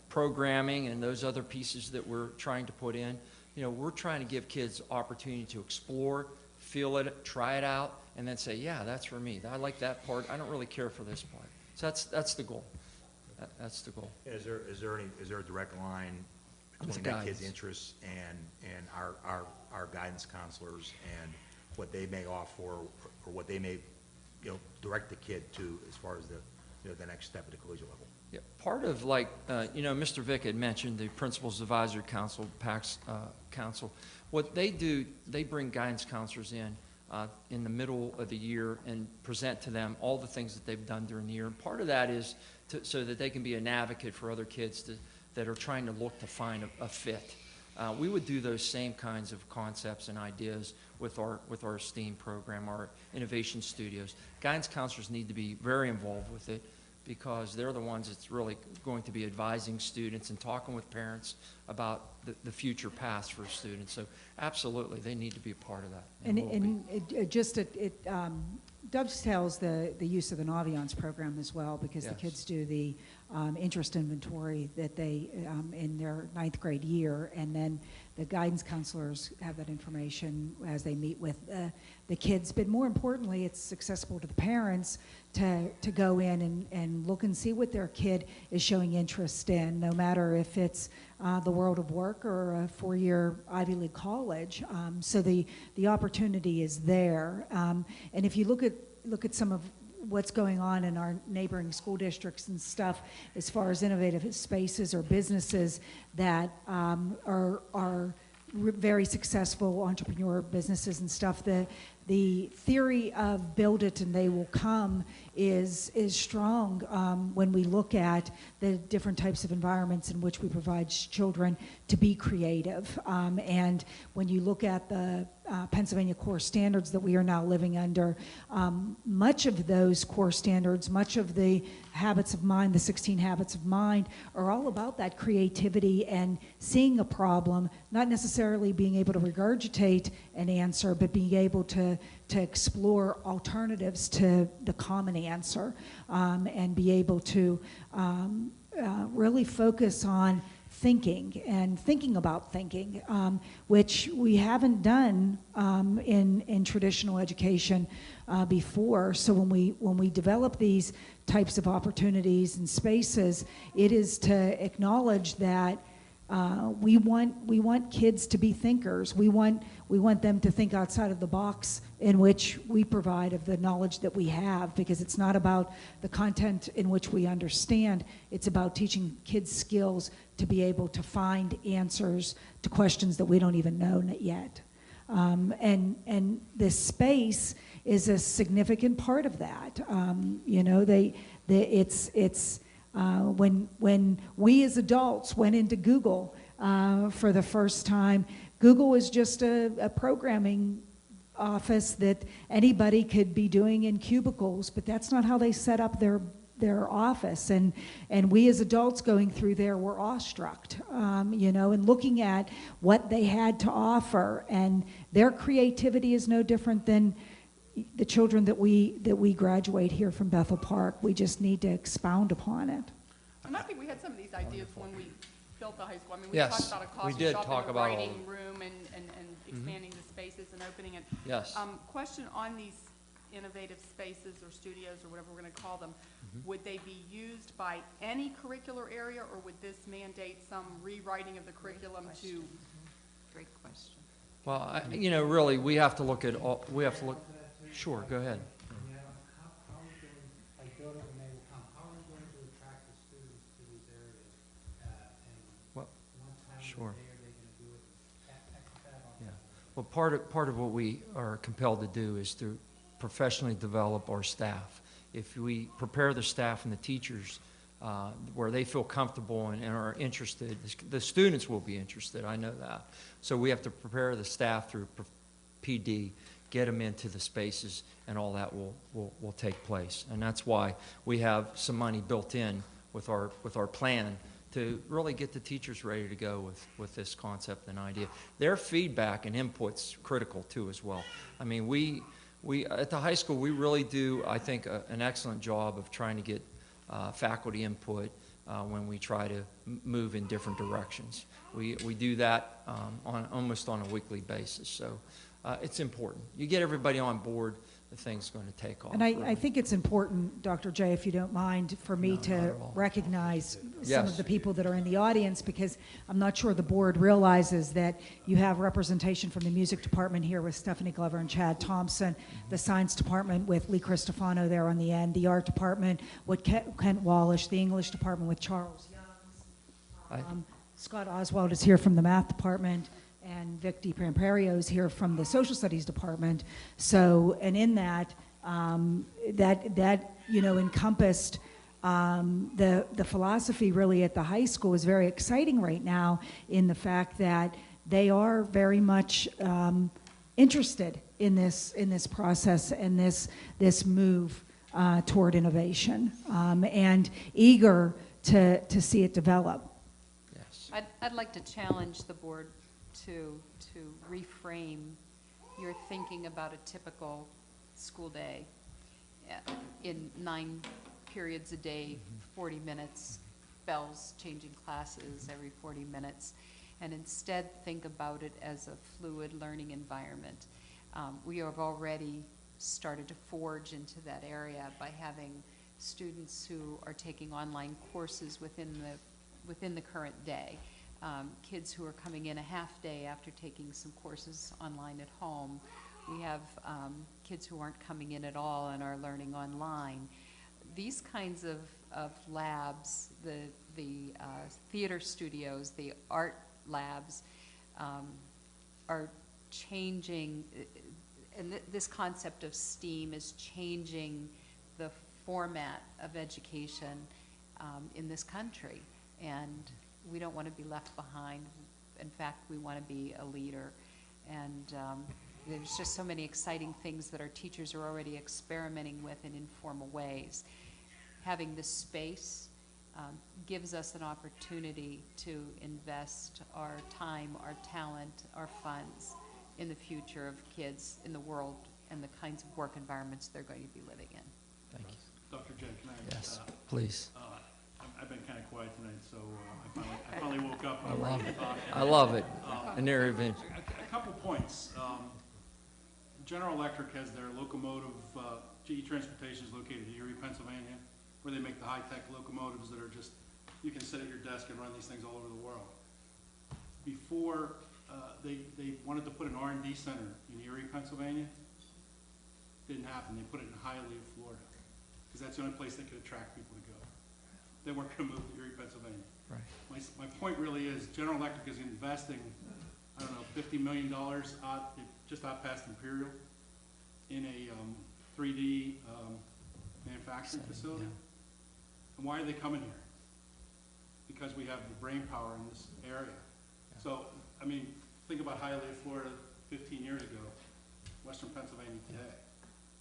programming and those other pieces that we're trying to put in, you know, we're trying to give kids opportunity to explore, feel it, try it out, and then say, yeah, that's for me. I like that part. I don't really care for this part. So that's the goal. That's the goal. Is there a direct line between that kid's interests and our guidance counselors and what they may offer or what they may, you know, direct the kid to as far as the next step at the collegiate level? Yeah, part of, like, you know, Mr. Vick had mentioned the Principals Advisory Council, PACS Council. What they do, they bring guidance counselors in in the middle of the year and present to them all the things that they've done during the year. And part of that is so that they can be an advocate for other kids that are trying to look to find a fit. We would do those same kinds of concepts and ideas with our STEAM program, our innovation studios. Guidance counselors need to be very involved with it because they're the ones that's really going to be advising students and talking with parents about the future paths for students. So absolutely, they need to be a part of that. It dovetails the use of the Naviance program as well, because the kids do the interest inventory that they in their 9th grade year, and then the guidance counselors have that information as they meet with the kids. But more importantly, it's accessible to the parents to go in and look and see what their kid is showing interest in, no matter if it's the world of work or a 4-year Ivy League college. So the opportunity is there. And if you look at some of what's going on in our neighboring school districts and stuff, as far as innovative spaces or businesses that are very successful entrepreneur businesses and stuff, the theory of build it and they will come is strong when we look at the different types of environments in which we provide children to be creative. And when you look at the Pennsylvania core standards that we are now living under, much of those core standards, much of the habits of mind, the 16 habits of mind, are all about that creativity and seeing a problem, not necessarily being able to regurgitate an answer, but being able to explore alternatives to the common answer, and be able to really focus on thinking and thinking about thinking, which we haven't done in traditional education before. So when we develop these types of opportunities and spaces, it is to acknowledge that we want kids to be thinkers. We want them to think outside of the box in which we provide of the knowledge that we have, because it's not about the content in which we understand. It's about teaching kids skills to be able to find answers to questions that we don't even know yet. And this space is a significant part of that. When we as adults went into Google for the first time, Google was just a programming office that anybody could be doing in cubicles, but that's not how they set up their office. And we as adults going through there were awestruck, and looking at what they had to offer. And their creativity is no different than the children that we graduate here from Bethel Park. We just need to expound upon it. And I think we had some of these ideas when we built the high school. I mean, we Yes, talked about a we coffee did shop talk and a about all writing of room and expanding the spaces and opening it. Yes. Question on these innovative spaces or studios or whatever we're going to call them, would they be used by any curricular area, or would this mandate some rewriting of the curriculum to? Great question. Well, really, we have to look at all. We have to look. Sure, go ahead. How are you going, like building and they will come, how are you going to attract the students to these areas? And Well, what time sure. of the day are they going to do it? Yeah. Well, part of what we are compelled to do is to professionally develop our staff. If we prepare the staff and the teachers where they feel comfortable and are interested, the students will be interested, I know that. So we have to prepare the staff through PD, get them into the spaces, and all that will take place. And that's why we have some money built in with our plan to really get the teachers ready to go with this concept and idea. Their feedback and input's critical too as well. I mean, we at the high school, we really do, I think, an excellent job of trying to get faculty input when we try to move in different directions. We do that almost on a weekly basis. So it's important. You get everybody on board, the thing's going to take off. And I think it's important, Dr. J, if you don't mind, for me to recognize some of the people that are in the audience, because I'm not sure the board realizes that you have representation from the music department here with Stephanie Glover and Chad Thompson, the science department with Lee Cristofano there on the end, the art department with Kent Wallish, the English department with Charles Youngs. Scott Oswald is here from the math department, and Vic DiPamperio is here from the Social Studies Department. So, and in that, that encompassed the philosophy really at the high school is very exciting right now in the fact that they are very much interested in this process and this move toward innovation, and eager to see it develop. Yes. I'd like to challenge the board to reframe your thinking about a typical school day in 9 periods a day, 40 minutes, bells changing classes every 40 minutes, and instead think about it as a fluid learning environment. We have already started to forge into that area by having students who are taking online courses within the current day. Kids who are coming in a half day after taking some courses online at home. We have kids who aren't coming in at all and are learning online. These kinds of labs, the theater studios, the art labs, are changing, and this concept of STEAM is changing the format of education in this country, and we don't want to be left behind. In fact, we want to be a leader, and there's just so many exciting things that our teachers are already experimenting with in informal ways. Having this space gives us an opportunity to invest our time, our talent, our funds in the future of kids in the world and the kinds of work environments they're going to be living in. Thank you. Dr. Jen, can I? Yes, please. I've been kind of quiet tonight, so I finally woke up. I love it. I love it. And there have been A couple points. General Electric has their locomotive, GE Transportation is located in Erie, Pennsylvania, where they make the high-tech locomotives that are just, you can sit at your desk and run these things all over the world. Before, they wanted to put an R&D center in Erie, Pennsylvania. Didn't happen. They put it in Hialeah, Florida, because that's the only place they could attract people to go. They weren't going to move to Erie, Pennsylvania. Right. My point really is General Electric is investing, I don't know, $50 million just out past Imperial in a 3D manufacturing facility. And why are they coming here? Because we have the brain power in this area. So, I mean, think about Hialeah, Florida 15 years ago, Western Pennsylvania today.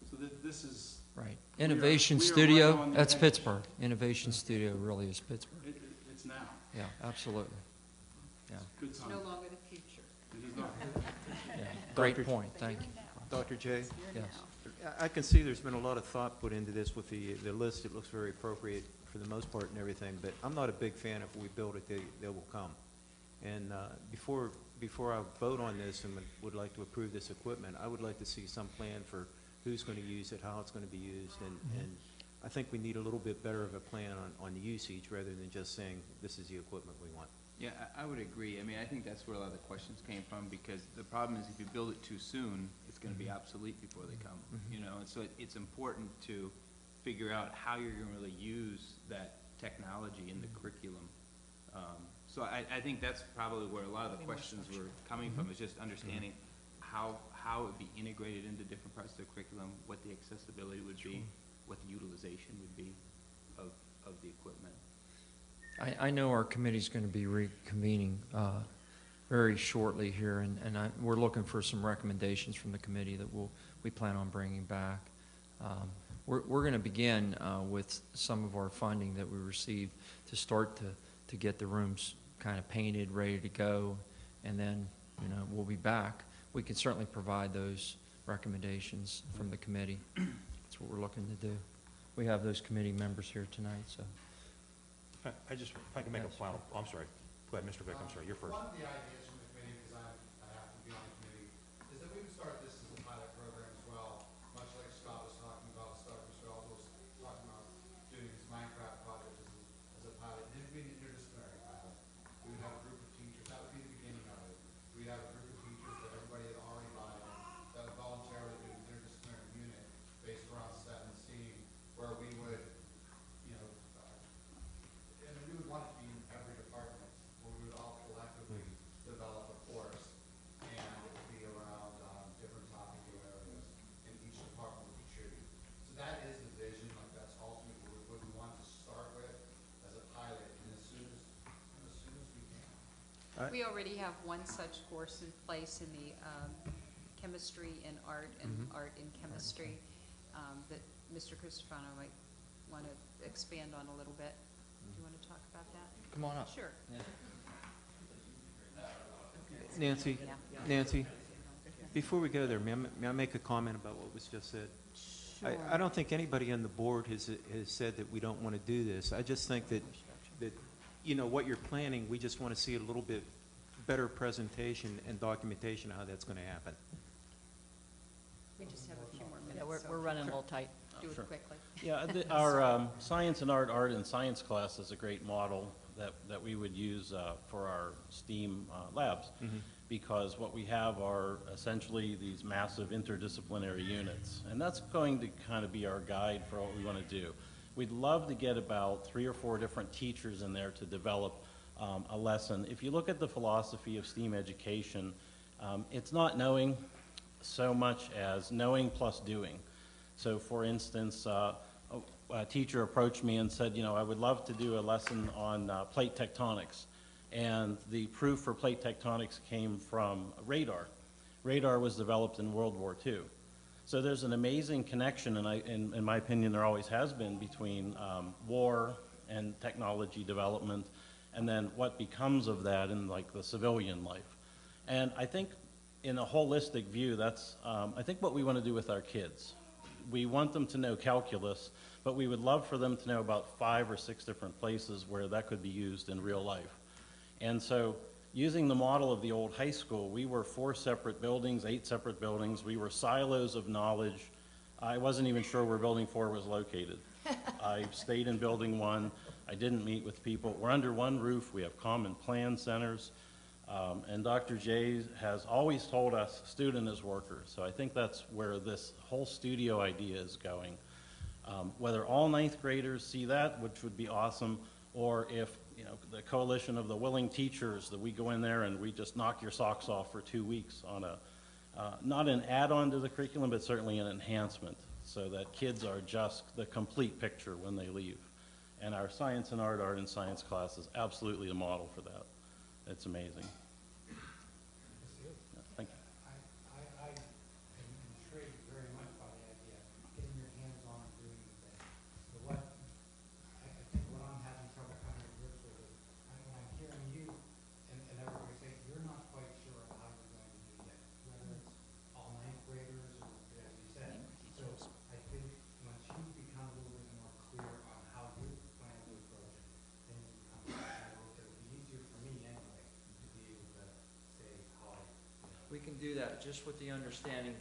So this is... right. Innovation we are Studio, right on the that's edge. Pittsburgh. Innovation Studio really is Pittsburgh. It's now. Yeah, absolutely. Yeah. Good It's time. no longer the future. It is not. Yeah. Great point. Thank you. Dr. J? Yes. I can see there's been a lot of thought put into this with the list. It looks very appropriate for the most part and everything, but I'm not a big fan if we build it, they will come. And before I vote on this and would like to approve this equipment, I would like to see some plan for who's going to use it, how it's going to be used, and I think we need a little bit better of a plan on the usage rather than just saying this is the equipment we want. Yeah, I would agree. I mean, I think that's where a lot of the questions came from, because the problem is if you build it too soon, it's going to be obsolete before they come, you know? And so it's important to figure out how you're going to really use that technology in the curriculum. So I think that's probably where a lot of the questions were coming from, is just understanding how it would be integrated into different parts of the curriculum, what the accessibility would be, what the utilization would be of the equipment. I know our committee's going to be reconvening very shortly here, and we're looking for some recommendations from the committee that we plan on bringing back. We're going to begin with some of our funding that we received to start to get the rooms kind of painted, ready to go, and then we'll be back. We can certainly provide those recommendations from the committee. That's what we're looking to do. We have those committee members here tonight, so. If I can make a final, I'm sorry. Go ahead, Mr. Vick, I'm sorry, you're first. One of the ideas from the committee, because I have to be on the committee, is that we would start this as a pilot program as well, much like Scott was talking about, Mr. Aldo was talking about doing his Minecraft project as a pilot. And it would be an interdisciplinary pilot. We would have a group of teachers, that would be the beginning of it. We'd have a group of teachers that everybody had already bought in, that would voluntarily do an interdisciplinary unit based around STEM and STEAM, where we would, and we would want it to be in every department, where we would all collectively develop We already have one such course in place in the chemistry and art and art and chemistry that Mr. Cristofano might want to expand on a little bit. Do you want to talk about that? Come on up. Sure. Nancy, Yeah. Nancy, before we go there, may I make a comment about what was just said? I don't think anybody on the board has said that we don't want to do this. I just think that you know, what you're planning, we just want to see a little bit better presentation and documentation of how that's going to happen. We just have a few more Yeah, minutes. we're running a little tight. Do it Sure. quickly. Yeah, our science and art and science class is a great model that we would use for our STEAM labs. Because what we have are essentially these massive interdisciplinary units. And that's going to kind of be our guide for what we want to do. We'd love to get about 3 or 4 different teachers in there to develop a lesson. If you look at the philosophy of STEAM education, it's not knowing so much as knowing plus doing. So for instance, a teacher approached me and said, you know, I would love to do a lesson on plate tectonics. And the proof for plate tectonics came from radar. Radar was developed in World War II. So there's an amazing connection, and in my opinion there always has been, between war and technology development, and then what becomes of that in like the civilian life. And I think in a holistic view, that's I think what we want to do with our kids. We want them to know calculus, but we would love for them to know about 5 or 6 different places where that could be used in real life. And so using the model of the old high school, we were 4 separate buildings, 8 separate buildings. We were silos of knowledge. I wasn't even sure where Building 4 was located. I stayed in Building 1. I didn't meet with people. We're under one roof. We have common plan centers. And Dr. Jay has always told us student as worker. So I think that's where this whole studio idea is going. Whether all 9th graders see that, which would be awesome, or if, you know, the coalition of the willing teachers, that we go in there and we just knock your socks off for 2 weeks on a, not an add-on to the curriculum, but certainly an enhancement, so that kids are just the complete picture when they leave. And our science and art and science class is absolutely a model for that. It's amazing. Thank you. I am intrigued very much by the idea of getting your hands on and doing the thing. So what, I think what I'm having trouble coming to grips with is, when I'm hearing you and everybody say, you're not quite sure of how you're going to do that, whether it's all 9th graders or, as you said. So I think once you become a little bit more clear on how you plan to approach it, then it becomes it'll be easier for me anyway to be able to say how I. We can do that just with the understanding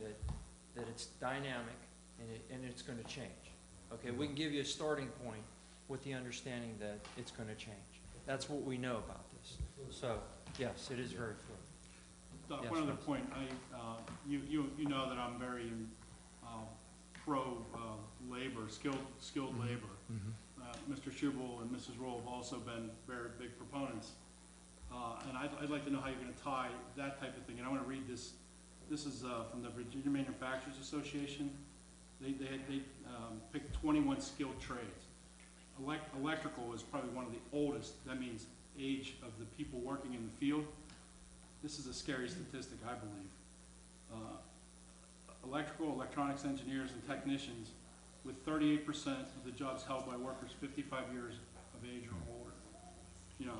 that it's dynamic and it's going to change. Okay, we can give you a starting point with the understanding that it's going to change. That's what we know about this. So, yes, it is very fluid. Doc, Yes, one other Vince. point, you know that I'm very pro labor, skilled labor. Mr. Schubel and Mrs. Roll have also been very big proponents. And I'd like to know how you're going to tie that type of thing. And I want to read this. This is from the Virginia Manufacturers Association. They picked 21 skilled trades. Electrical is probably one of the oldest. That means age of the people working in the field. This is a scary statistic, I believe. Electrical, electronics engineers, and technicians, with 38% of the jobs held by workers 55 years of age or older. You know,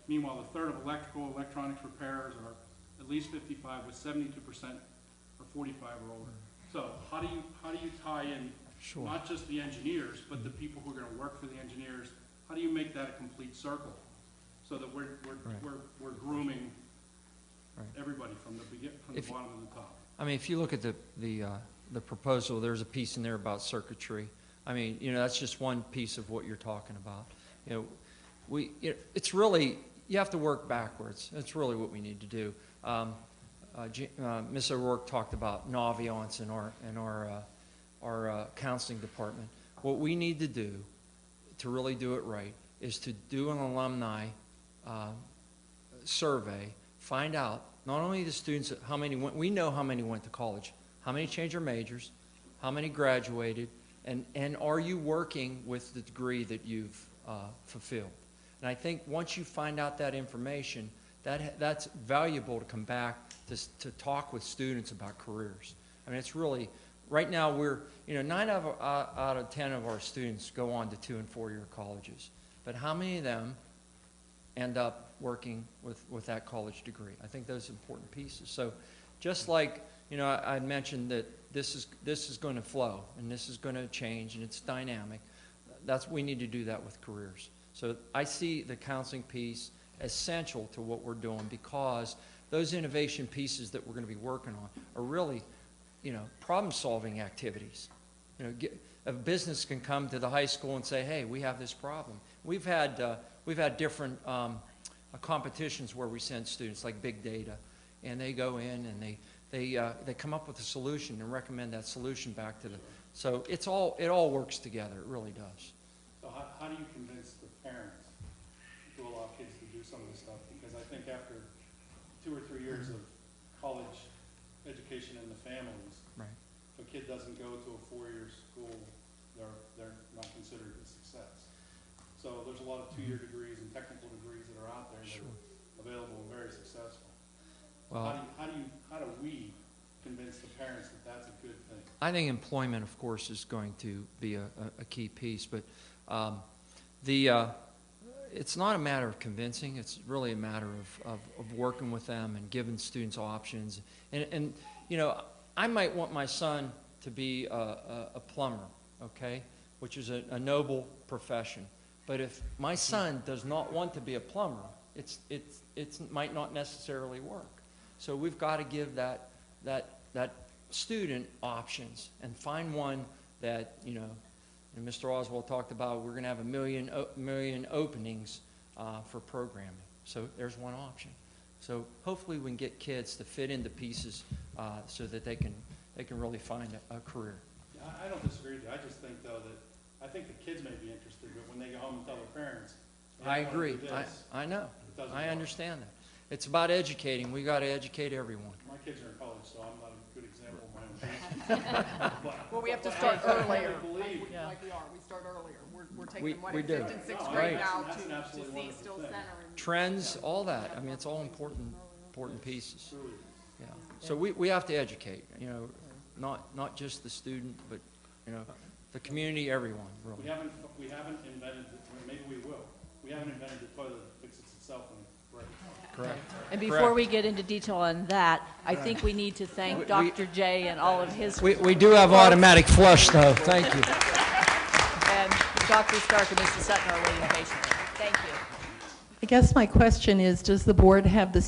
meanwhile, a third of electrical, electronics repairers are at least 55, with 72% are 45 or older. So how do you tie in Sure. not just the engineers, but the people who are going to work for the engineers? How do you make that a complete circle, so that we're grooming everybody from the bottom to the top? I mean, if you look at the proposal, there's a piece in there about circuitry. I mean, you know, that's just one piece of what you're talking about. You know, it's really, you have to work backwards. That's really what we need to do. Ms. O'Rourke talked about Naviance in our counseling department. What we need to do to really do it right is to do an alumni survey, find out not only the students, how many went, we know how many went to college, how many changed their majors, how many graduated, and are you working with the degree that you've fulfilled? And I think once you find out that information, That's valuable to come back to talk with students about careers. I mean, it's really, right now we're, 9 out of 10 of our students go on to 2- and 4-year colleges. But how many of them end up working with that college degree? I think those are important pieces. So just like, I mentioned that this is going to flow and this is going to change and it's dynamic. We need to do that with careers. So I see the counseling piece essential to what we're doing, because those innovation pieces that we're going to be working on are really, problem-solving activities. A business can come to the high school and say, hey, we have this problem. We've had different competitions where we send students, like big data, and they go in and they come up with a solution and recommend that solution back to the. So it all works together. It really does. So how do you convince the parents to allow kids to do some of this stuff? Because I think after 2 or 3 years of college education in the families, right, if a kid doesn't go to a 4-year school, they're not considered a success. So there's a lot of 2-year degrees and technical degrees that are out there that are available and very successful. Well, how do we convince the parents that that's a good thing? I think employment, of course, is going to be a key piece, but it's not a matter of convincing. It's really a matter of working with them and giving students options. And I might want my son to be a plumber, okay, which is a noble profession. But if my son does not want to be a plumber, it might not necessarily work. So we've got to give that student options and find one that, and Mr. Oswald talked about, we're going to have a million openings for programming. So there's one option. So hopefully we can get kids to fit into pieces so that they can really find a career. Yeah, I don't disagree with you. I just think, though, that I think the kids may be interested, but when they go home and tell their parents, I agree. I know. I understand that. It's about educating. We got to educate everyone. My kids are in college, so I'm not a good example of my own case. Well, we have to start earlier, believe. like we are. We start earlier. We're taking them, we in do. 5th and 6th No, grade right. now That's an to absolutely see wonderful Still thing. Center. And Trends, all that. I mean, it's all important pieces. Yeah. So we have to educate, not just the student, but, the community, everyone, really. We haven't invented, maybe we will. We haven't invented the toilet that fixes itself when it breaks. Correct. And before we get into detail on that, I think we need to thank Dr. J and all of his. We do have automatic flush, though. Thank you. And Dr. Stark and Mr. Sutton are waiting patiently. Thank you. I guess my question is, does the board have the